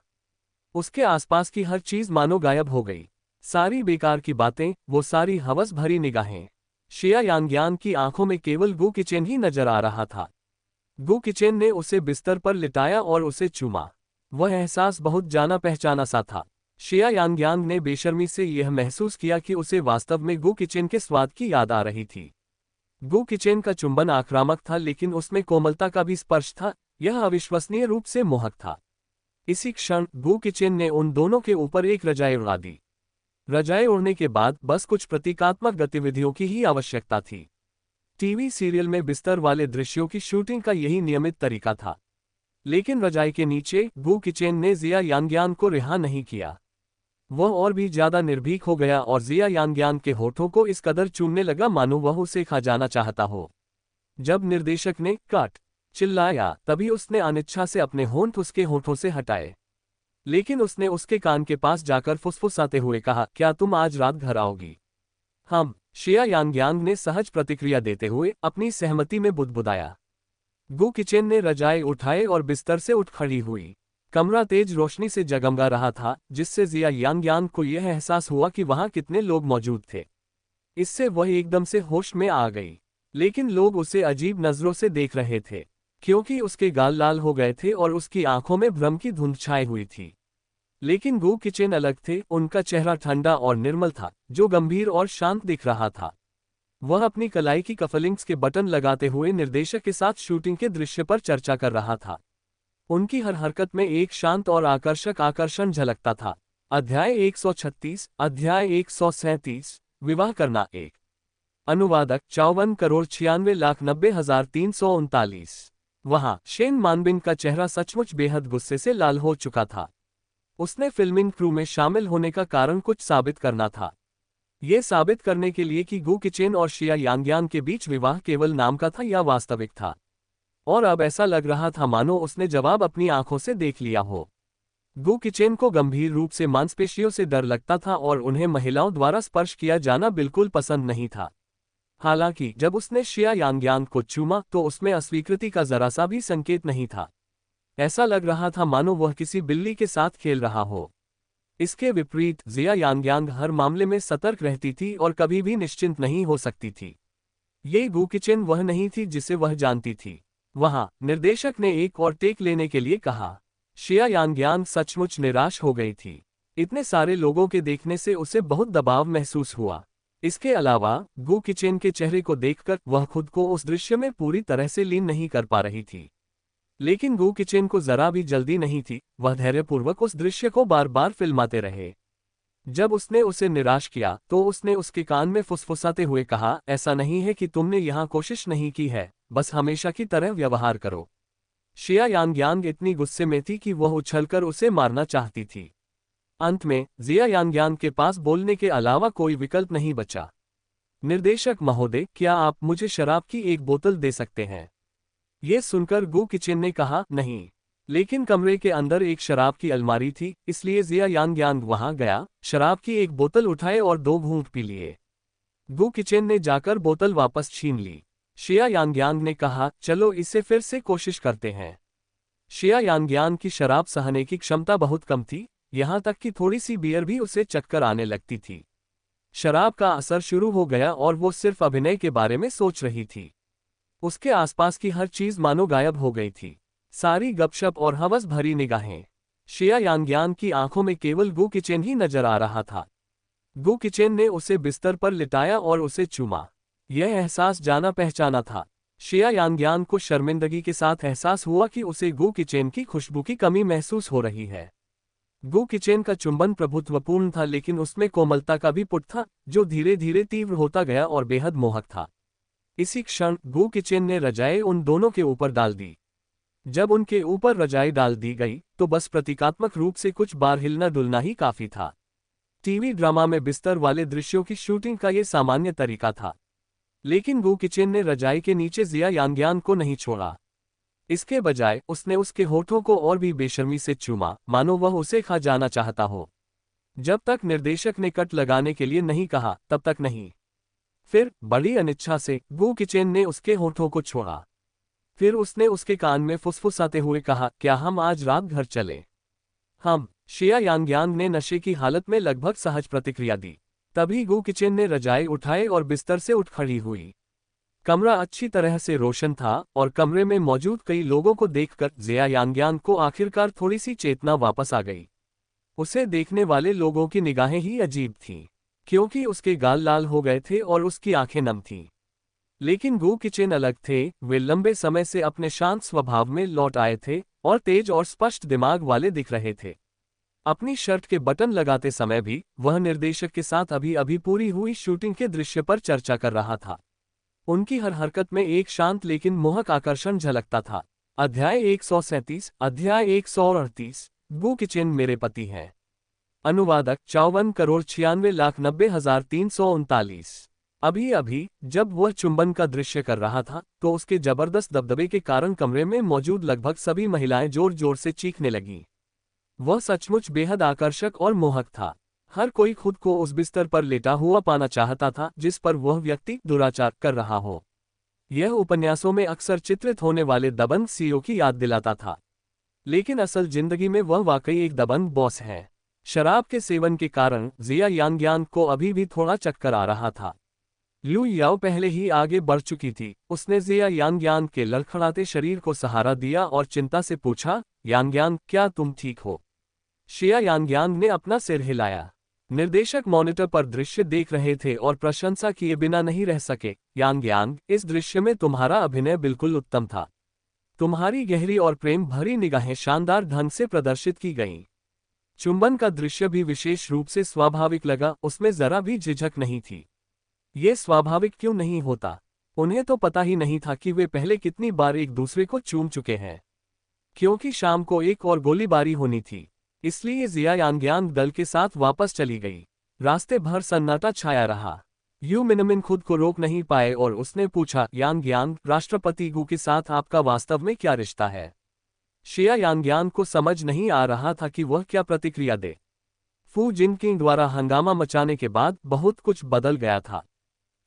उसके आसपास की हर चीज मानो गायब हो गई। सारी बेकार की बातें, वो सारी हवस भरी निगाहें। शिया यांग्यान की आंखों में केवल गु किचेन ही नजर आ रहा था। गु किचेन ने उसे बिस्तर पर लिटाया और उसे चूमा। वह एहसास बहुत जाना पहचाना सा था। शिया यांग्यान ने बेशर्मी से यह महसूस किया कि उसे वास्तव में गु किचेन के स्वाद की याद आ रही थी। गु किचेन का चुंबन आक्रामक था, लेकिन उसमें कोमलता का भी स्पर्श था। यह अविश्वसनीय रूप से मोहक था। इसी क्षण गु किचेन ने उन दोनों के ऊपर एक रजाई उड़ा दी। रजाई उड़ने के बाद बस कुछ प्रतीकात्मक गतिविधियों की ही आवश्यकता थी। टीवी सीरियल में बिस्तर वाले दृश्यों की शूटिंग का यही नियमित तरीका था। लेकिन रजाई के नीचे गु किचेन ने जिया यांग्यान को रिहा नहीं किया। वह और भी ज्यादा निर्भीक हो गया और जिया यांग्यान के होठों को इस कदर चूमने लगा मानो वह उसे खा जाना चाहता हो। जब निर्देशक ने कट चिल्लाया, तभी उसने अनिच्छा से अपने होंठ उसके होठों से हटाए। लेकिन उसने उसके कान के पास जाकर फुसफुसाते हुए कहा, क्या तुम आज रात घर आओगी? हम। शिया यांग्यान ने सहज प्रतिक्रिया देते हुए अपनी सहमति में बुदबुदाया। गु किचेन ने रजाई उठाए और बिस्तर से उठ खड़ी हुई। कमरा तेज रोशनी से जगमगा रहा था, जिससे जिया यांग्यान को यह एहसास हुआ कि वहां कितने लोग मौजूद थे। इससे वह एकदम से होश में आ गई। लेकिन लोग उसे अजीब नजरों से देख रहे थे, क्योंकि उसके गाल लाल हो गए थे और उसकी आंखों में भ्रम की धुंध छाई हुई थी। लेकिन गु किचेन अलग थे। उनका चेहरा ठंडा और निर्मल था, जो गंभीर और शांत दिख रहा था। वह अपनी कलाई की कफलिंग्स के बटन लगाते हुए निर्देशक के साथ शूटिंग के दृश्य पर चर्चा कर रहा था। उनकी हर हरकत में एक शांत और आकर्षक आकर्षण झलकता था। अध्याय 136, अध्याय 137, विवाह करना। एक अनुवादक 54,96,90,339। वहां शेन मानबिन का चेहरा सचमुच बेहद गुस्से से लाल हो चुका था। उसने फिल्मिंग क्रू में शामिल होने का कारण कुछ साबित करना था। ये साबित करने के लिए कि गु किचेन और शिया यांग्यान के बीच विवाह केवल नाम का था या वास्तविक था। और अब ऐसा लग रहा था मानो उसने जवाब अपनी आंखों से देख लिया हो। गु किचेन को गंभीर रूप से मांसपेशियों से डर लगता था और उन्हें महिलाओं द्वारा स्पर्श किया जाना बिल्कुल पसंद नहीं था। हालांकि जब उसने शिया यांग्यान को चूमा तो उसमें अस्वीकृति का जरा सा भी संकेत नहीं था। ऐसा लग रहा था मानो वह किसी बिल्ली के साथ खेल रहा हो। इसके विपरीत जिया यांग्यान हर मामले में सतर्क रहती थी और कभी भी निश्चिंत नहीं हो सकती थी। ये गु किचेन वह नहीं थी जिसे वह जानती थी। वहां निर्देशक ने एक और टेक लेने के लिए कहा। शिया यांग्यान सचमुच निराश हो गई थी। इतने सारे लोगों के देखने से उसे बहुत दबाव महसूस हुआ। इसके अलावा गु किचेन के चेहरे को देखकर वह खुद को उस दृश्य में पूरी तरह से लीन नहीं कर पा रही थी। लेकिन गु किचेन को जरा भी जल्दी नहीं थी। वह धैर्यपूर्वक उस दृश्य को बार बार फिल्माते रहे। जब उसने उसे निराश किया तो उसने उसके कान में फुसफुसाते हुए कहा, ऐसा नहीं है कि तुमने यहाँ कोशिश नहीं की है, बस हमेशा की तरह व्यवहार करो। शिया यांग्यान इतनी गुस्से में थी कि वह उछलकर उसे मारना चाहती थी। अंत में जिया यांग्यान के पास बोलने के अलावा कोई विकल्प नहीं बचा। निर्देशक महोदय, क्या आप मुझे शराब की एक बोतल दे सकते हैं? ये सुनकर गु किचेन ने कहा, नहीं। लेकिन कमरे के अंदर एक शराब की अलमारी थी, इसलिए जिया यांग्यान वहां गया, शराब की एक बोतल उठाए और 2 घूंट पी लिए। गु किचेन ने जाकर बोतल वापस छीन ली। शिया यांग्यान ने कहा, चलो इसे फिर से कोशिश करते हैं। शिया यांग्यान की शराब सहने की क्षमता बहुत कम थी, यहाँ तक कि थोड़ी सी बियर भी उसे चक्कर आने लगती थी। शराब का असर शुरू हो गया और वो सिर्फ अभिनय के बारे में सोच रही थी। उसके आसपास की हर चीज मानो गायब हो गई थी। सारी गपशप और हवस भरी निगाहें। शिया यांग्यान की आंखों में केवल गु किचेन ही नजर आ रहा था। गु किचेन ने उसे बिस्तर पर लिटाया और उसे चूमा। यह एहसास जाना पहचाना था। शिया यांग्यान को शर्मिंदगी के साथ एहसास हुआ कि उसे गु किचेन की खुशबू की कमी महसूस हो रही है। गु किचेन का चुंबन प्रभुत्वपूर्ण था, लेकिन उसमें कोमलता का भी पुट था, जो धीरे धीरे तीव्र होता गया और बेहद मोहक था। इसी क्षण गु किचेन ने रजाई उन दोनों के ऊपर डाल दी। जब उनके ऊपर रजाई डाल दी गई तो बस प्रतीकात्मक रूप से कुछ बार हिलना डुलना ही काफी था। टीवी ड्रामा में बिस्तर वाले दृश्यों की शूटिंग का ये सामान्य तरीका था। लेकिन गु किचेन ने रजाई के नीचे जिया यांग्यान को नहीं छोड़ा। इसके बजाय उसने उसके होठों को और भी बेशर्मी से चूमा, मानो वह उसे खा जाना चाहता हो। जब तक निर्देशक ने कट लगाने के लिए नहीं कहा तब तक नहीं। फिर बड़ी अनिच्छा से गू किचेन ने उसके होठों को छोड़ा। फिर उसने उसके कान में फुसफुसाते हुए कहा, क्या हम आज रात घर चले? हम। शिया यांगयांग ने नशे की हालत में लगभग सहज प्रतिक्रिया दी। तभी गू किचेन ने रजाई उठाए और बिस्तर से उठ खड़ी हुई। कमरा अच्छी तरह से रोशन था और कमरे में मौजूद कई लोगों को देखकर जिया यांगयांग को आखिरकार थोड़ी सी चेतना वापस आ गई। उसे देखने वाले लोगों की निगाहें ही अजीब थीं, क्योंकि उसके गाल लाल हो गए थे और उसकी आंखें नम थीं। लेकिन गू किचेन अलग थे, वे लंबे समय से अपने शांत स्वभाव में लौट आए थे और तेज और स्पष्ट दिमाग वाले दिख रहे थे। अपनी शर्ट के बटन लगाते समय भी वह निर्देशक के साथ अभी अभी पूरी हुई शूटिंग के दृश्य पर चर्चा कर रहा था। उनकी हर हरकत में एक शांत लेकिन मोहक आकर्षण झलकता था। अध्याय 137, अध्याय 138, गू किचेन मेरे पति हैं। अनुवादक 54,96,90,339। अभी अभी जब वह चुंबन का दृश्य कर रहा था तो उसके जबरदस्त दबदबे के कारण कमरे में मौजूद लगभग सभी महिलाएं जोर जोर से चीखने लगीं। वह सचमुच बेहद आकर्षक और मोहक था। हर कोई खुद को उस बिस्तर पर लेटा हुआ पाना चाहता था जिस पर वह व्यक्ति दुराचार कर रहा हो। यह उपन्यासों में अक्सर चित्रित होने वाले दबंग सीईओ की याद दिलाता था, लेकिन असल जिंदगी में वह वाकई एक दबंग बॉस है। शराब के सेवन के कारण जिया यांगयांग को अभी भी थोड़ा चक्कर आ रहा था। लू याओ पहले ही आगे बढ़ चुकी थी। उसने जिया यांगयांग के लड़खड़ाते शरीर को सहारा दिया और चिंता से पूछा, यांगयांग, क्या तुम ठीक हो? शिया यांगयांग ने अपना सिर हिलाया। निर्देशक मॉनिटर पर दृश्य देख रहे थे और प्रशंसा किए बिना नहीं रह सके। यांगयांग, इस दृश्य में तुम्हारा अभिनय बिल्कुल उत्तम था। तुम्हारी गहरी और प्रेम भरी निगाहें शानदार ढंग से प्रदर्शित की गईं। चुंबन का दृश्य भी विशेष रूप से स्वाभाविक लगा, उसमें जरा भी झिझक नहीं थी। ये स्वाभाविक क्यों नहीं होता? उन्हें तो पता ही नहीं था कि वे पहले कितनी बार एक दूसरे को चूम चुके हैं। क्योंकि शाम को एक और गोलीबारी होनी थी, इसलिए जिया यांगयांग दल के साथ वापस चली गई। रास्ते भर सन्नाटा छाया रहा। यू मिनमिन खुद को रोक नहीं पाए और उसने पूछा, यांगयांग, राष्ट्रपति गू के साथ आपका वास्तव में क्या रिश्ता है? शिया यांगयांग को समझ नहीं आ रहा था कि वह क्या प्रतिक्रिया दे। फू जिनकिंग द्वारा हंगामा मचाने के बाद बहुत कुछ बदल गया था।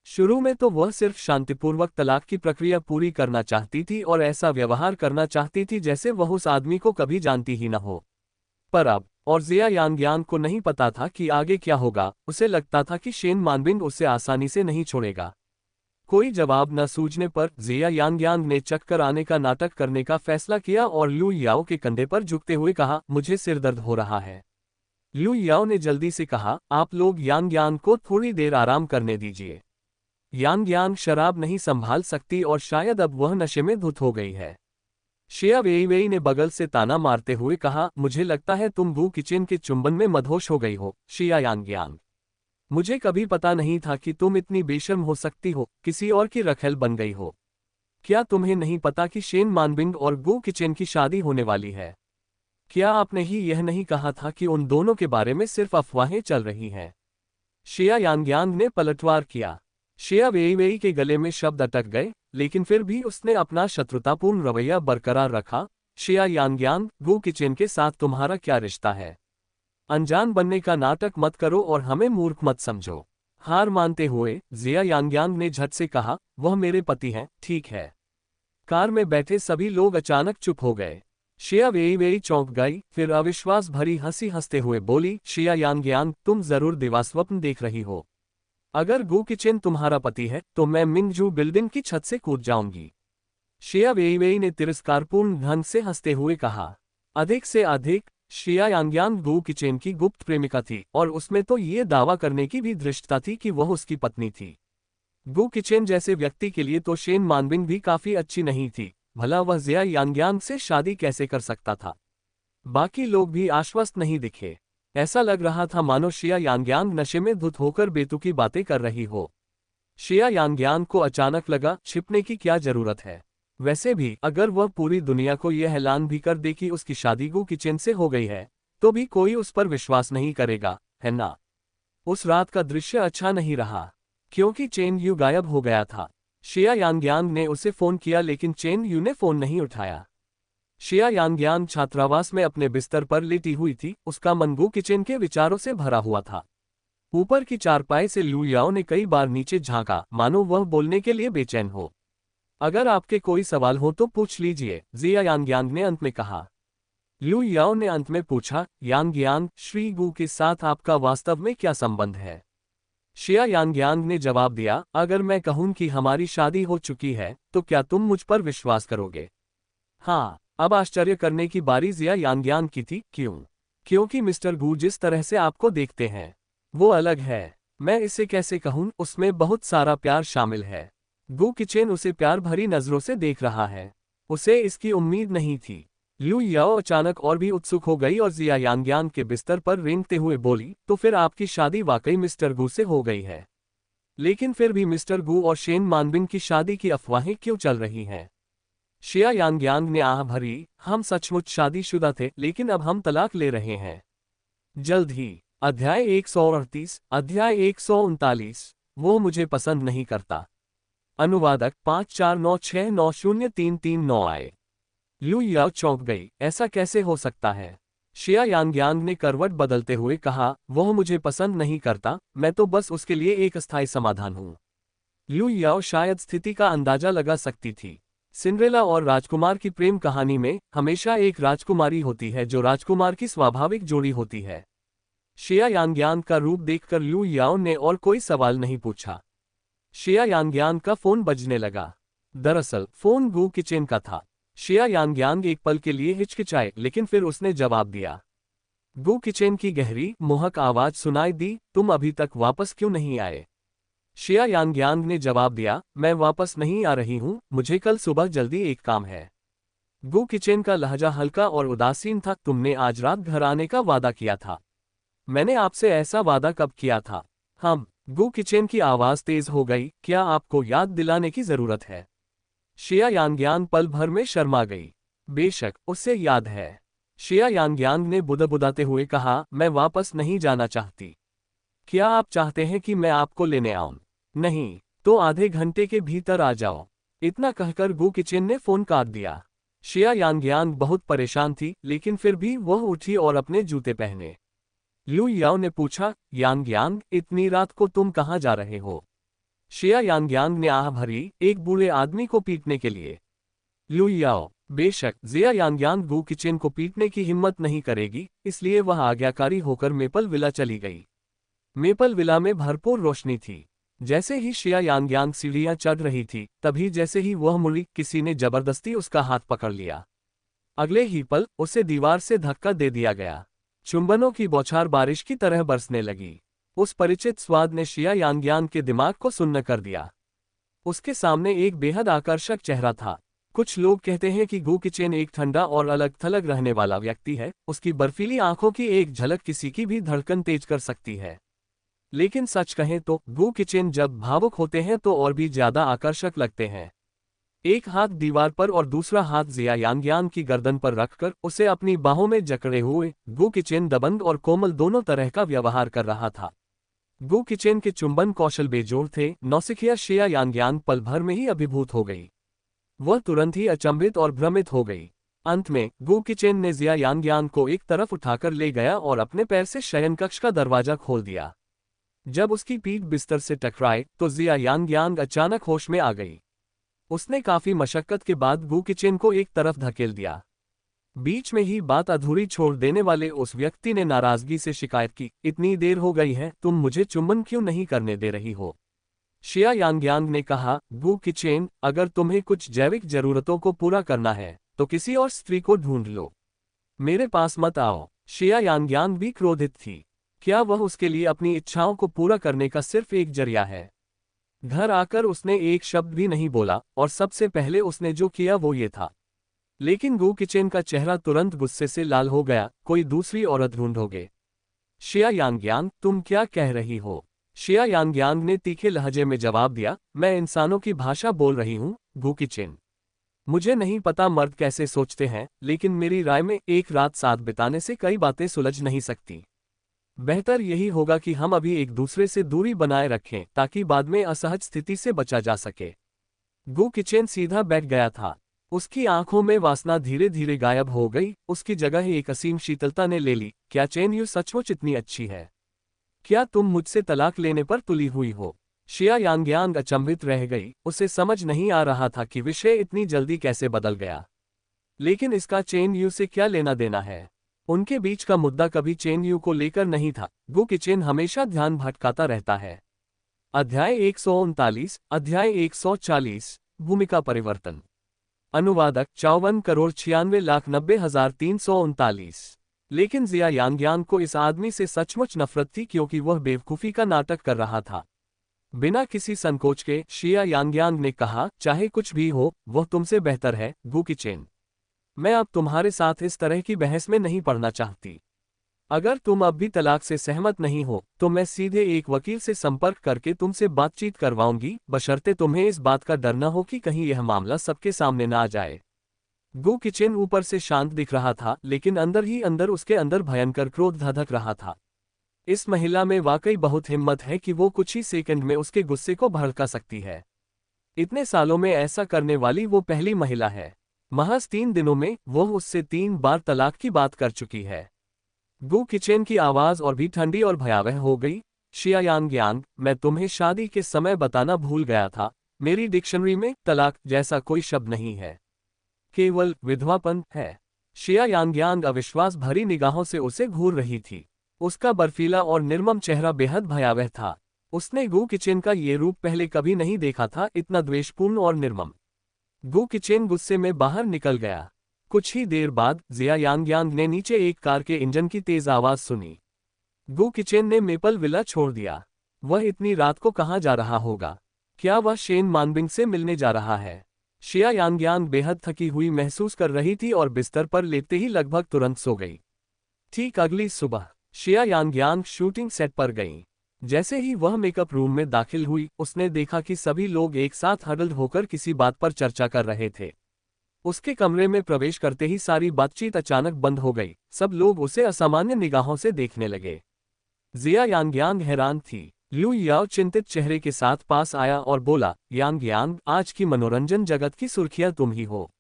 शुरू में तो वह सिर्फ शांतिपूर्वक तलाक की प्रक्रिया पूरी करना चाहती थी और ऐसा व्यवहार करना चाहती थी जैसे वह उस आदमी को कभी जानती ही न हो। पर अब, और जिया यांगयांग को नहीं पता था कि आगे क्या होगा, उसे लगता था कि शेन मानबिंग उसे आसानी से नहीं छोड़ेगा। कोई जवाब न सूझने पर जिया यांगयांग ने चक्कर आने का नाटक करने का फैसला किया और लू याओ के कंधे पर झुकते हुए कहा, मुझे सिरदर्द हो रहा है। लू याओ ने जल्दी से कहा, आप लोग यांगयांग को थोड़ी देर आराम करने दीजिए। यांगयांग शराब नहीं संभाल सकती और शायद अब वह नशे में धुत हो गई है। शिया वेईवेई ने बगल से ताना मारते हुए कहा, मुझे लगता है तुम गू किचेन के चुंबन में मदहोश हो गई हो, शिया यांगयांग। मुझे कभी पता नहीं था कि तुम इतनी बेशर्म हो सकती हो, किसी और की रखेल बन गई हो। क्या तुम्हें नहीं पता कि शेन मानबिंग और गू किचेन की शादी होने वाली है? क्या आपने ही यह नहीं कहा था कि उन दोनों के बारे में सिर्फ अफवाहें चल रही हैं? शिया यांगयांग ने पलटवार किया। शिया वेईवेई के गले में शब्द अटक गए, लेकिन फिर भी उसने अपना शत्रुतापूर्ण रवैया बरकरार रखा। शिया यांगयांग, गू किचेन के साथ तुम्हारा क्या रिश्ता है? अनजान बनने का नाटक मत करो और हमें मूर्ख मत समझो। हार मानते हुए जिया यांगयांग ने झट से कहा, वह मेरे पति हैं, ठीक है। कार में बैठे सभी लोग अचानक चुप हो गए। शिया वेईवेई चौंक गई, फिर अविश्वास भरी हंसी हंसते हुए बोली, शिया यांगयांग, तुम जरूर दिवास्वप्न देख रही हो। अगर गू किचेन तुम्हारा पति है तो मैं मिंगजू बिल्डिंग की छत से कूद जाऊंगी। शिया वेईवेई ने तिरस्कारपूर्ण ढंग से हंसते हुए कहा। अधिक से अधिक, शिया यांगयांग गू किचेन की गुप्त प्रेमिका थी और उसमें तो ये दावा करने की भी धृष्टता थी कि वह उसकी पत्नी थी। गू किचेन जैसे व्यक्ति के लिए तो शेन मानबिंग भी काफी अच्छी नहीं थी, भला वह जिया यांगयांग से शादी कैसे कर सकता था? बाकी लोग भी आश्वस्त नहीं दिखे। ऐसा लग रहा था मानो शिया यांगयांग नशे में धुत होकर बेतुकी बातें कर रही हो। शिया यांगयांग को अचानक लगा, छिपने की क्या जरूरत है? वैसे भी अगर वह पूरी दुनिया को यह ऐलान भी कर दे कि उसकी शादी गू किचेन से हो गई है, तो भी कोई उस पर विश्वास नहीं करेगा, है ना? उस रात का दृश्य अच्छा नहीं रहा, क्योंकि चेन यू गायब हो गया था। शिया यांगयांग ने उसे फोन किया लेकिन चेन यू ने फोन नहीं उठाया। शिया यांगयान छात्रावास में अपने बिस्तर पर लेटी हुई थी, उसका मन गू किचेन के विचारों से भरा हुआ था। ऊपर की चारपाई से लू याओ ने कई बार नीचे झांका, मानो वह बोलने के लिए बेचैन हो। अगर आपके कोई सवाल हो तो पूछ लीजिए, जिया यांगयांग ने अंत में कहा। लू याओ ने अंत में पूछा, यांगयांग, श्री गू के साथ आपका वास्तव में क्या संबंध है? शिया यांगयांग ने जवाब दिया, अगर मैं कहूं कि हमारी शादी हो चुकी है तो क्या तुम मुझ पर विश्वास करोगे? हाँ। अब आश्चर्य करने की बारी जिया यांगयांग की थी। क्यों? क्योंकि मिस्टर गू जिस तरह से आपको देखते हैं वो अलग है। मैं इसे कैसे कहूं, उसमें बहुत सारा प्यार शामिल है। गू किचेन उसे प्यार भरी नजरों से देख रहा है। उसे इसकी उम्मीद नहीं थी। लू याओ अचानक और भी उत्सुक हो गई और जिया यांगयांग के बिस्तर पर रेंगते हुए बोली, तो फिर आपकी शादी वाकई मिस्टर गू से हो गई है। लेकिन फिर भी मिस्टर गू और शेन मानबिन की शादी की अफवाहें क्यों चल रही हैं? शिया यांगयांग ने आह भरी, हम सचमुच शादीशुदा थे, लेकिन अब हम तलाक ले रहे हैं। जल्द ही। अध्याय 138, अध्याय 139, वो मुझे पसंद नहीं करता। अनुवादक 5496903339 आए। लू याओ चौंक गई, ऐसा कैसे हो सकता है? शिया यांगयांग ने करवट बदलते हुए कहा, वह मुझे पसंद नहीं करता, मैं तो बस उसके लिए एक अस्थायी समाधान हूं। लू याओ शायद स्थिति का अंदाजा लगा सकती थी। सिंड्रेला और राजकुमार की प्रेम कहानी में हमेशा एक राजकुमारी होती है जो राजकुमार की स्वाभाविक जोड़ी होती है। शिया यांगयांग का रूप देखकर लू याओ ने और कोई सवाल नहीं पूछा। शिया यांगयांग का फोन बजने लगा। दरअसल फोन गू किचेन का था। शिया यांगयांग एक पल के लिए हिचकिचाए, लेकिन फिर उसने जवाब दिया। गू किचेन की गहरी मोहक आवाज सुनाई दी, तुम अभी तक वापस क्यों नहीं आए? शिया यांगयांग ने जवाब दिया, मैं वापस नहीं आ रही हूं, मुझे कल सुबह जल्दी एक काम है। गू किचेन का लहजा हल्का और उदासीन था, तुमने आज रात घर आने का वादा किया था। मैंने आपसे ऐसा वादा कब किया था? हम। गू किचेन की आवाज तेज हो गई, क्या आपको याद दिलाने की जरूरत है? शिया यांगयांग पल भर में शर्मा गई। बेशक, उससे याद है। शिया यांगयांग ने बुदबुदाते हुए कहा, मैं वापस नहीं जाना चाहती। क्या आप चाहते हैं कि मैं आपको लेने आऊं? नहीं, तो आधे घंटे के भीतर आ जाओ। इतना कहकर गू किचेन ने फोन काट दिया। शिया यांगयांग बहुत परेशान थी, लेकिन फिर भी वह उठी और अपने जूते पहने। लू याओ ने पूछा, यांगयांग, इतनी रात को तुम कहाँ जा रहे हो? शिया यांगयांग ने आह भरी, एक बूढ़े आदमी को पीटने के लिए। लू याओ, बेशक, जिया यांगयांग गू किचेन को पीटने की हिम्मत नहीं करेगी, इसलिए वह आज्ञाकारी होकर मेपल विला चली गई। मेपल विला में भरपूर रोशनी थी। जैसे ही शिया यांगयांग सीढ़ियां चढ़ रही थी, तभी जैसे ही वह मुड़ी, किसी ने जबरदस्ती उसका हाथ पकड़ लिया। अगले ही पल उसे दीवार से धक्का दे दिया गया। चुंबनों की बौछार बारिश की तरह बरसने लगी। उस परिचित स्वाद ने शिया यांगयांग के दिमाग को सुन्न कर दिया। उसके सामने एक बेहद आकर्षक चेहरा था। कुछ लोग कहते हैं कि गू किचेन एक ठंडा और अलग थलग रहने वाला व्यक्ति है, उसकी बर्फीली आंखों की एक झलक किसी की भी धड़कन तेज कर सकती है। लेकिन सच कहें तो गू किचेन जब भावुक होते हैं तो और भी ज्यादा आकर्षक लगते हैं। एक हाथ दीवार पर और दूसरा हाथ जिया यांगयांग की गर्दन पर रखकर उसे अपनी बाहों में जकड़े हुए गू किचेन दबंग और कोमल दोनों तरह का व्यवहार कर रहा था। गू किचेन के चुंबन कौशल बेजोड़ थे। नौसिखिया शिया यांगयांग पल भर में ही अभिभूत हो गई। वह तुरंत ही अचंभित और भ्रमित हो गई। अंत में गू किचेन ने जिया यांगयांग को एक तरफ उठाकर ले गया और अपने पैर से शयनकक्ष का दरवाजा खोल दिया। जब उसकी पीठ बिस्तर से टकराई तो जिया यांगयांग अचानक होश में आ गई। उसने काफी मशक्कत के बाद गू किचेन को एक तरफ धकेल दिया। बीच में ही बात अधूरी छोड़ देने वाले उस व्यक्ति ने नाराजगी से शिकायत की, इतनी देर हो गई है, तुम मुझे चुंबन क्यों नहीं करने दे रही हो? शिया यांगयांग ने कहा, गू किचेन, अगर तुम्हें कुछ जैविक जरूरतों को पूरा करना है तो किसी और स्त्री को ढूंढ लो, मेरे पास मत आओ। शिया यांगयांग भी क्रोधित थी। क्या वह उसके लिए अपनी इच्छाओं को पूरा करने का सिर्फ एक जरिया है? घर आकर उसने एक शब्द भी नहीं बोला और सबसे पहले उसने जो किया वो ये था। लेकिन गू किचेन का चेहरा तुरंत गुस्से से लाल हो गया, कोई दूसरी औरत ढूंढोगे? शिया यांगयांग, तुम क्या कह रही हो? शिया यांगयांग ने तीखे लहजे में जवाब दिया, मैं इंसानों की भाषा बोल रही हूँ, गू किचेन। मुझे नहीं पता मर्द कैसे सोचते हैं, लेकिन मेरी राय में एक रात साथ बिताने से कई बातें सुलझ नहीं सकती। बेहतर यही होगा कि हम अभी एक दूसरे से दूरी बनाए रखें ताकि बाद में असहज स्थिति से बचा जा सके। गू किचेन सीधा बैठ गया था। उसकी आंखों में वासना धीरे धीरे गायब हो गई, उसकी जगह एक असीम शीतलता ने ले ली। क्या चेन यू सचमुच इतनी अच्छी है? क्या तुम मुझसे तलाक लेने पर तुली हुई हो? शिया यांगयांग अचंभित रह गई, उसे समझ नहीं आ रहा था कि विषय इतनी जल्दी कैसे बदल गया। लेकिन इसका चेन यू से क्या लेना देना है? उनके बीच का मुद्दा कभी चेन यू को लेकर नहीं था। गु किचेन हमेशा ध्यान भटकाता रहता है। अध्याय 139, अध्याय 140, भूमिका परिवर्तन। अनुवादक 54,96,90,339। लेकिन जिया यांगयांग को इस आदमी से सचमुच नफरत थी, क्योंकि वह बेवकूफ़ी का नाटक कर रहा था। बिना किसी संकोच के शिया यांगयांग ने कहा, चाहे कुछ भी हो, वह तुमसे बेहतर है, गु किचेन। मैं अब तुम्हारे साथ इस तरह की बहस में नहीं पड़ना चाहती। अगर तुम अब भी तलाक से सहमत नहीं हो, तो मैं सीधे एक वकील से संपर्क करके तुमसे बातचीत करवाऊंगी, बशर्ते तुम्हें इस बात का डर न हो कि कहीं यह मामला सबके सामने ना आ जाए। गु किचेन ऊपर से शांत दिख रहा था, लेकिन अंदर ही अंदर उसके अंदर भयंकर क्रोध धधक रहा था। इस महिला में वाकई बहुत हिम्मत है कि वो कुछ ही सेकंड में उसके गुस्से को भड़का सकती है। इतने सालों में ऐसा करने वाली वो पहली महिला है। महज 3 दिनों में वो उससे 3 बार तलाक की बात कर चुकी है। गु किचेन की आवाज और भी ठंडी और भयावह हो गई। शिया यांगयांग, मैं तुम्हें शादी के समय बताना भूल गया था, मेरी डिक्शनरी में तलाक जैसा कोई शब्द नहीं है, केवल विधवापन है। शिया यांगयांग अविश्वास भरी निगाहों से उसे घूर रही थी। उसका बर्फीला और निर्मम चेहरा बेहद भयावह था। उसने गु किचेन का ये रूप पहले कभी नहीं देखा था, इतना द्वेषपूर्ण और निर्मम। गु किचेन गुस्से में बाहर निकल गया। कुछ ही देर बाद जिया यांगयांग ने नीचे एक कार के इंजन की तेज आवाज सुनी। गु किचेन ने मेपल विला छोड़ दिया। वह इतनी रात को कहाँ जा रहा होगा? क्या वह शेन मानबिंग से मिलने जा रहा है? शिया यांगयांग बेहद थकी हुई महसूस कर रही थी और बिस्तर पर लेटते ही लगभग तुरंत सो गई। ठीक अगली सुबह शिया यांगयांग शूटिंग सेट पर गईं। जैसे ही वह मेकअप रूम में दाखिल हुई, उसने देखा कि सभी लोग एक साथ हडल्ड होकर किसी बात पर चर्चा कर रहे थे। उसके कमरे में प्रवेश करते ही सारी बातचीत अचानक बंद हो गई। सब लोग उसे असामान्य निगाहों से देखने लगे। जिया यांगयांग हैरान थी। लू याओ चिंतित चेहरे के साथ पास आया और बोला, यांगयांग, आज की मनोरंजन जगत की सुर्खियां तुम ही हो।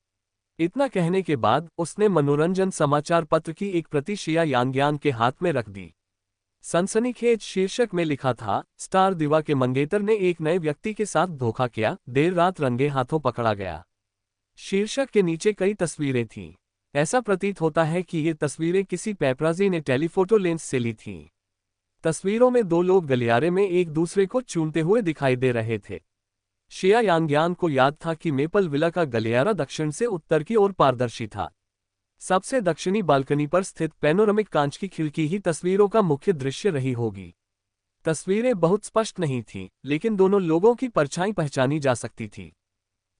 इतना कहने के बाद उसने मनोरंजन समाचार पत्र की एक प्रति शिया यांगयांग के हाथ में रख दी। सनसनीखेज शीर्षक में लिखा था, स्टार दिवा के मंगेतर ने एक नए व्यक्ति के साथ धोखा किया, देर रात रंगे हाथों पकड़ा गया। शीर्षक के नीचे कई तस्वीरें थीं। ऐसा प्रतीत होता है कि ये तस्वीरें किसी पेपराजी ने टेलीफोटो लेंस से ली थीं। तस्वीरों में 2 लोग गलियारे में एक दूसरे को चूमते हुए दिखाई दे रहे थे। शिया यांगयांग को याद था कि मेपल विला का गलियारा दक्षिण से उत्तर की ओर पारदर्शी था। सबसे दक्षिणी बालकनी पर स्थित पैनोरामिक कांच की खिड़की ही तस्वीरों का मुख्य दृश्य रही होगी। तस्वीरें बहुत स्पष्ट नहीं थीं, लेकिन दोनों लोगों की परछाई पहचानी जा सकती थी।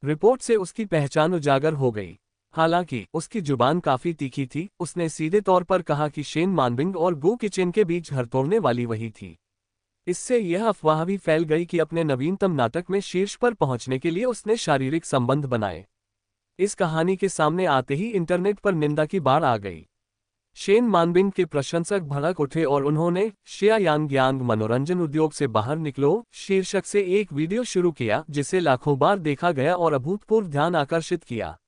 रिपोर्ट से उसकी पहचान उजागर हो गई। हालांकि उसकी जुबान काफी तीखी थी। उसने सीधे तौर पर कहा कि शेन मानबिंग और गु किचेन के बीच घर तोड़ने वाली वही थी। इससे यह अफवाह भी फैल गई कि अपने नवीनतम नाटक में शीर्ष पर पहुंचने के लिए उसने शारीरिक संबंध बनाए। इस कहानी के सामने आते ही इंटरनेट पर निंदा की बाढ़ आ गई। शेन मानबिंग के प्रशंसक भड़क उठे और उन्होंने शिया यांगयांग मनोरंजन उद्योग से बाहर निकलो शीर्षक से एक वीडियो शुरू किया, जिसे लाखों बार देखा गया और अभूतपूर्व ध्यान आकर्षित किया।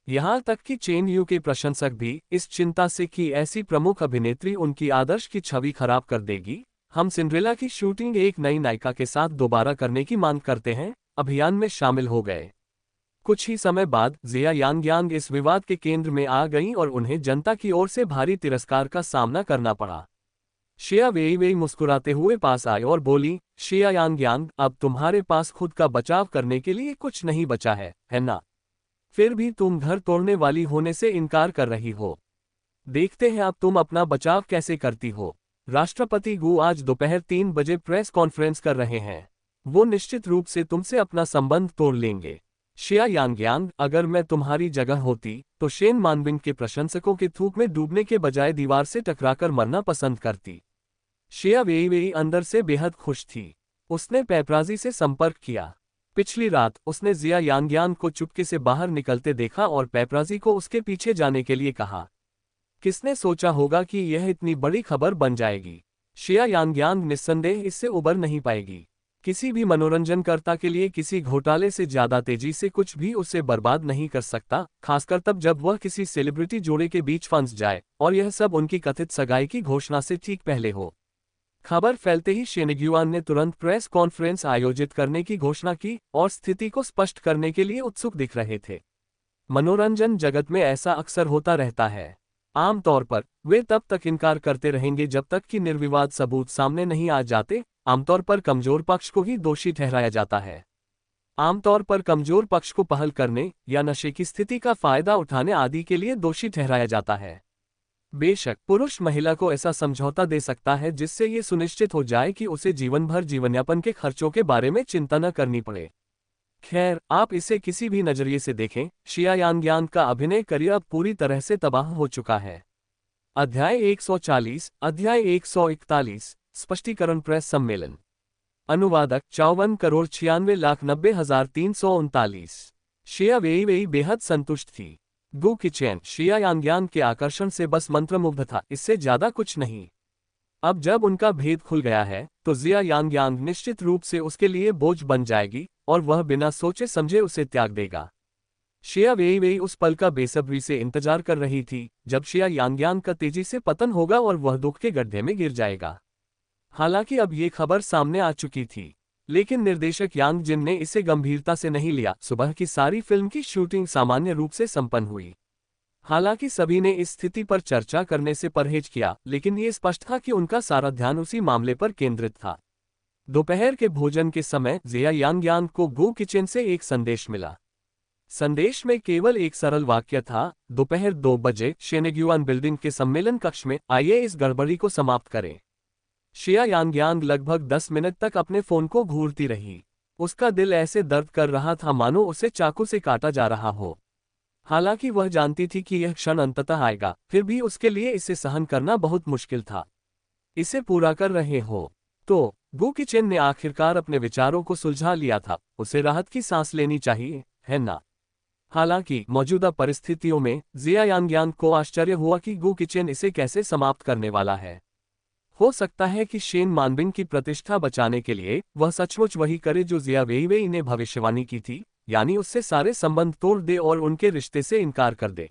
यहां तक कि चेन यू के प्रशंसक भी इस चिंता से कि ऐसी प्रमुख अभिनेत्री उनकी आदर्श की छवि खराब कर देगी, हम सिंड्रेला की शूटिंग एक नई नायिका के साथ दोबारा करने की मांग करते हैं, अभियान में शामिल हो गए। कुछ ही समय बाद जिया यांगयांग इस विवाद के केंद्र में आ गईं और उन्हें जनता की ओर से भारी तिरस्कार का सामना करना पड़ा। शिया वेई मुस्कुराते हुए पास आई और बोली, शिया यांगयांग, अब तुम्हारे पास खुद का बचाव करने के लिए कुछ नहीं बचा है ना? फिर भी तुम घर तोड़ने वाली होने से इनकार कर रही हो। देखते हैं अब तुम अपना बचाव कैसे करती हो। राष्ट्रपति गु आज दोपहर 3 बजे प्रेस कॉन्फ्रेंस कर रहे हैं। वो निश्चित रूप से तुमसे अपना संबंध तोड़ लेंगे। शिया यांगयांग, अगर मैं तुम्हारी जगह होती तो शेन मानबिंग के प्रशंसकों के थूक में डूबने के बजाय दीवार से टकराकर मरना पसंद करती। शिया वेई अंदर से बेहद खुश थी। उसने पेपराजी से संपर्क किया। पिछली रात उसने जिया यांगयांग को चुपके से बाहर निकलते देखा और पेपराजी को उसके पीछे जाने के लिए कहा। किसने सोचा होगा कि यह इतनी बड़ी खबर बन जाएगी। शिया यांगयांग निस्संदेह इससे उबर नहीं पाएगी। किसी भी मनोरंजनकर्ता के लिए किसी घोटाले से ज्यादा तेजी से कुछ भी उसे बर्बाद नहीं कर सकता, खासकर तब जब वह किसी सेलिब्रिटी जोड़े के बीच फंस जाए, और यह सब उनकी कथित सगाई की घोषणा से ठीक पहले हो। खबर फैलते ही शेनेग्युआन ने तुरंत प्रेस कॉन्फ्रेंस आयोजित करने की घोषणा की और स्थिति को स्पष्ट करने के लिए उत्सुक दिख रहे थे। मनोरंजन जगत में ऐसा अक्सर होता रहता है। आमतौर पर वे तब तक इनकार करते रहेंगे जब तक कि निर्विवाद सबूत सामने नहीं आ जाते। आमतौर पर कमजोर पक्ष को ही दोषी ठहराया जाता है। आमतौर पर कमजोर पक्ष को पहल करने या नशे की स्थिति का फायदा उठाने आदि के लिए दोषी ठहराया जाता है। बेशक पुरुष महिला को ऐसा समझौता दे सकता है जिससे ये सुनिश्चित हो जाए कि उसे जीवन भर जीवनयापन के खर्चों के बारे में चिंता न करनी पड़े। खैर, आप इसे किसी भी नजरिए से देखें, शिया यांग्यान का अभिनय करियर अब पूरी तरह से तबाह हो चुका है। अध्याय 140, अध्याय 141, स्पष्टीकरण प्रेस सम्मेलन। अनुवादक 54,96,90,339। शिया वेई बेहद संतुष्ट थी। गु किचेन शिया यांग्यान के आकर्षण से बस मंत्रमुग्ध था, इससे ज्यादा कुछ नहीं। अब जब उनका भेद खुल गया है तो जिया यांग्यांग निश्चित रूप से उसके लिए बोझ बन जाएगी और वह बिना सोचे समझे उसे त्याग देगा। शिया वेई उस पल का बेसब्री से इंतजार कर रही थी जब शिया यांग्यांग का तेजी से पतन होगा और वह दुख के गड्ढे में गिर जाएगा। हालांकि अब ये खबर सामने आ चुकी थी, लेकिन निर्देशक यांग जिन ने इसे गंभीरता से नहीं लिया। सुबह की सारी फिल्म की शूटिंग सामान्य रूप से संपन्न हुई। हालांकि सभी ने इस स्थिति पर चर्चा करने से परहेज किया, लेकिन ये स्पष्ट था कि उनका सारा ध्यान उसी मामले पर केंद्रित था। दोपहर के भोजन के समय जिया यांग्यांग को गो किचन से एक संदेश मिला। संदेश में केवल एक सरल वाक्य था, दोपहर 2 बजे शेनेग्युआन बिल्डिंग के सम्मेलन कक्ष में, आइए इस गड़बड़ी को समाप्त करें। शिया यांग्यांग लगभग 10 मिनट तक अपने फोन को घूरती रही। उसका दिल ऐसे दर्द कर रहा था मानो उसे चाकू से काटा जा रहा हो। हालांकि वह जानती थी कि यह क्षण अंततः आएगा, फिर भी उसके लिए इसे सहन करना बहुत मुश्किल था। इसे पूरा कर रहे हो तो गु किचेन ने आखिरकार अपने विचारों को सुलझा लिया था। उसे राहत की सांस लेनी चाहिए, है ना? हालांकि मौजूदा परिस्थितियों में जिया यांग्यांग को आश्चर्य हुआ कि गु किचेन इसे कैसे समाप्त करने वाला है। हो सकता है कि शेन मानबिंग की प्रतिष्ठा बचाने के लिए वह सचमुच वही करे जो जिया वेई ने भविष्यवाणी की थी, यानी उससे सारे संबंध तोड़ दे और उनके रिश्ते से इनकार कर दे।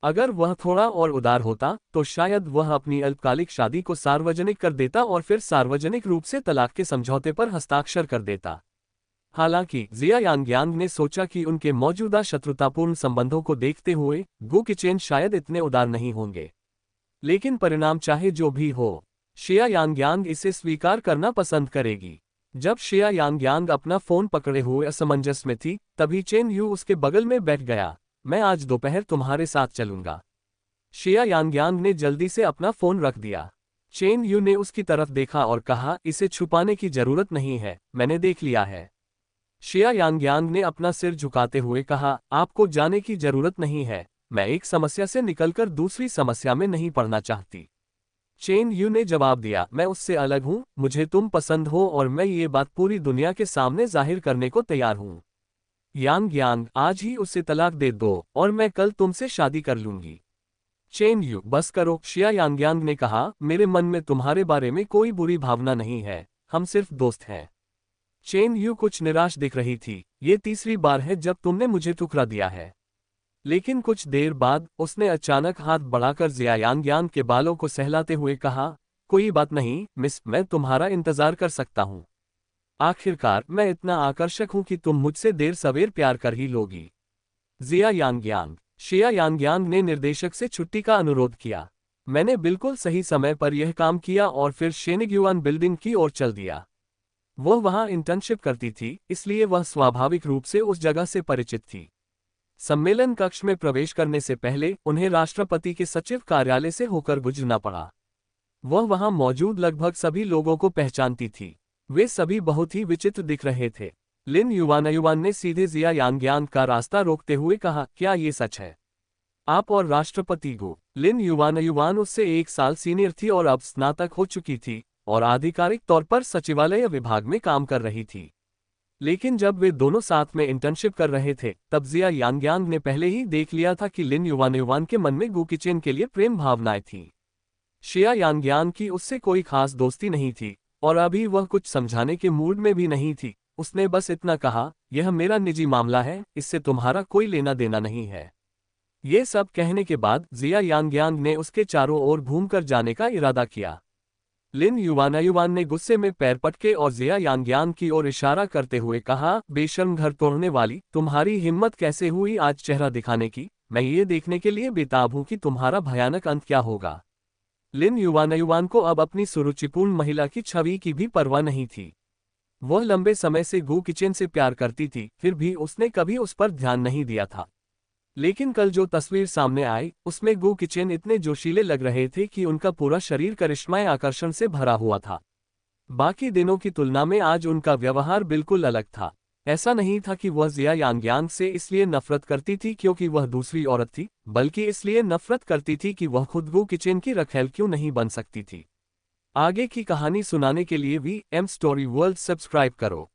अगर वह थोड़ा और उदार होता तो शायद वह अपनी अल्पकालिक शादी को सार्वजनिक कर देता और फिर सार्वजनिक रूप से तलाक के समझौते पर हस्ताक्षर कर देता। हालांकि जिया यांग्यांग ने सोचा कि उनके मौजूदा शत्रुतापूर्ण संबंधों को देखते हुए गु किचेन शायद इतने उदार नहीं होंगे। लेकिन परिणाम चाहे जो भी हो, शिया यांग्यांग इसे स्वीकार करना पसंद करेगी। जब शिया यांग्यांग अपना फोन पकड़े हुए असमंजस में थी, तभी चेन यू उसके बगल में बैठ गया। मैं आज दोपहर तुम्हारे साथ चलूंगा। शिया यांग्यांग ने जल्दी से अपना फोन रख दिया। चेन यू ने उसकी तरफ देखा और कहा, इसे छुपाने की जरूरत नहीं है, मैंने देख लिया है। शिया यांग्यांग ने अपना सिर झुकाते हुए कहा, आपको जाने की जरूरत नहीं है, मैं एक समस्या से निकलकर दूसरी समस्या में नहीं पड़ना चाहती। चेन यू ने जवाब दिया, मैं उससे अलग हूं, मुझे तुम पसंद हो और मैं ये बात पूरी दुनिया के सामने जाहिर करने को तैयार हूं। यांग्यांग, आज ही उसे तलाक दे दो और मैं कल तुमसे शादी कर लूंगी। चेन यू, बस करो, शिया यांग्यांग ने कहा, मेरे मन में तुम्हारे बारे में कोई बुरी भावना नहीं है, हम सिर्फ दोस्त हैं। चेन यू कुछ निराश दिख रही थी। ये तीसरी बार है जब तुमने मुझे ठुकरा दिया है। लेकिन कुछ देर बाद उसने अचानक हाथ बढ़ाकर जिया यांग्यांग के बालों को सहलाते हुए कहा, कोई बात नहीं मिस, मैं तुम्हारा इंतजार कर सकता हूं। आखिरकार मैं इतना आकर्षक हूं कि तुम मुझसे देर सवेर प्यार कर ही लोगी। जिया यांग्यांग। शिया यांग्यांग ने निर्देशक से छुट्टी का अनुरोध किया। मैंने बिल्कुल सही समय पर यह काम किया और फिर शेनेग्युआन बिल्डिंग की ओर चल दिया। वह वहां इंटर्नशिप करती थी, इसलिए वह स्वाभाविक रूप से उस जगह से परिचित थी। सम्मेलन कक्ष में प्रवेश करने से पहले उन्हें राष्ट्रपति के सचिव कार्यालय से होकर गुजरना पड़ा। वह वहां मौजूद लगभग सभी लोगों को पहचानती थी। वे सभी बहुत ही विचित्र दिख रहे थे। लिन युवान ने सीधे जिया यांग्यांग का रास्ता रोकते हुए कहा, क्या ये सच है? आप और राष्ट्रपति गो? लिन युवान उससे 1 साल सीनियर थी और अब स्नातक हो चुकी थी और आधिकारिक तौर पर सचिवालय विभाग में काम कर रही थी। लेकिन जब वे दोनों साथ में इंटर्नशिप कर रहे थे, तब जिया यांग्यांग ने पहले ही देख लिया था कि लिन युवान के मन में गु किचेन के लिए प्रेम भावनाएं थीं। शिया यांग्यांग की उससे कोई खास दोस्ती नहीं थी, और अभी वह कुछ समझाने के मूड में भी नहीं थी। उसने बस इतना कहा, यह मेरा निजी मामला है, इससे तुम्हारा कोई लेना देना नहीं है। ये सब कहने के बाद जिया यांगयांग ने उसके चारों ओर घूमकर जाने का इरादा किया। लिन युवान ने गुस्से में पैर पटके और जिया यांगयांग की ओर इशारा करते हुए कहा, बेशर्म घर तोड़ने वाली, तुम्हारी हिम्मत कैसे हुई आज चेहरा दिखाने की? मैं ये देखने के लिए बेताब हूं कि तुम्हारा भयानक अंत क्या होगा। लिन युवान को अब अपनी सुरुचिपूर्ण महिला की छवि की भी परवाह नहीं थी। वह लंबे समय से गु किचेन से प्यार करती थी, फिर भी उसने कभी उस पर ध्यान नहीं दिया था। लेकिन कल जो तस्वीर सामने आई, उसमें गु किचेन इतने जोशीले लग रहे थे कि उनका पूरा शरीर करिश्माई आकर्षण से भरा हुआ था। बाकी दिनों की तुलना में आज उनका व्यवहार बिल्कुल अलग था। ऐसा नहीं था कि वह जिया यांगयांग से इसलिए नफरत करती थी क्योंकि वह दूसरी औरत थी, बल्कि इसलिए नफरत करती थी कि वह खुद गु किचेन की रखैल क्यों नहीं बन सकती थी। आगे की कहानी सुनाने के लिए VM स्टोरी वर्ल्ड सब्सक्राइब करो।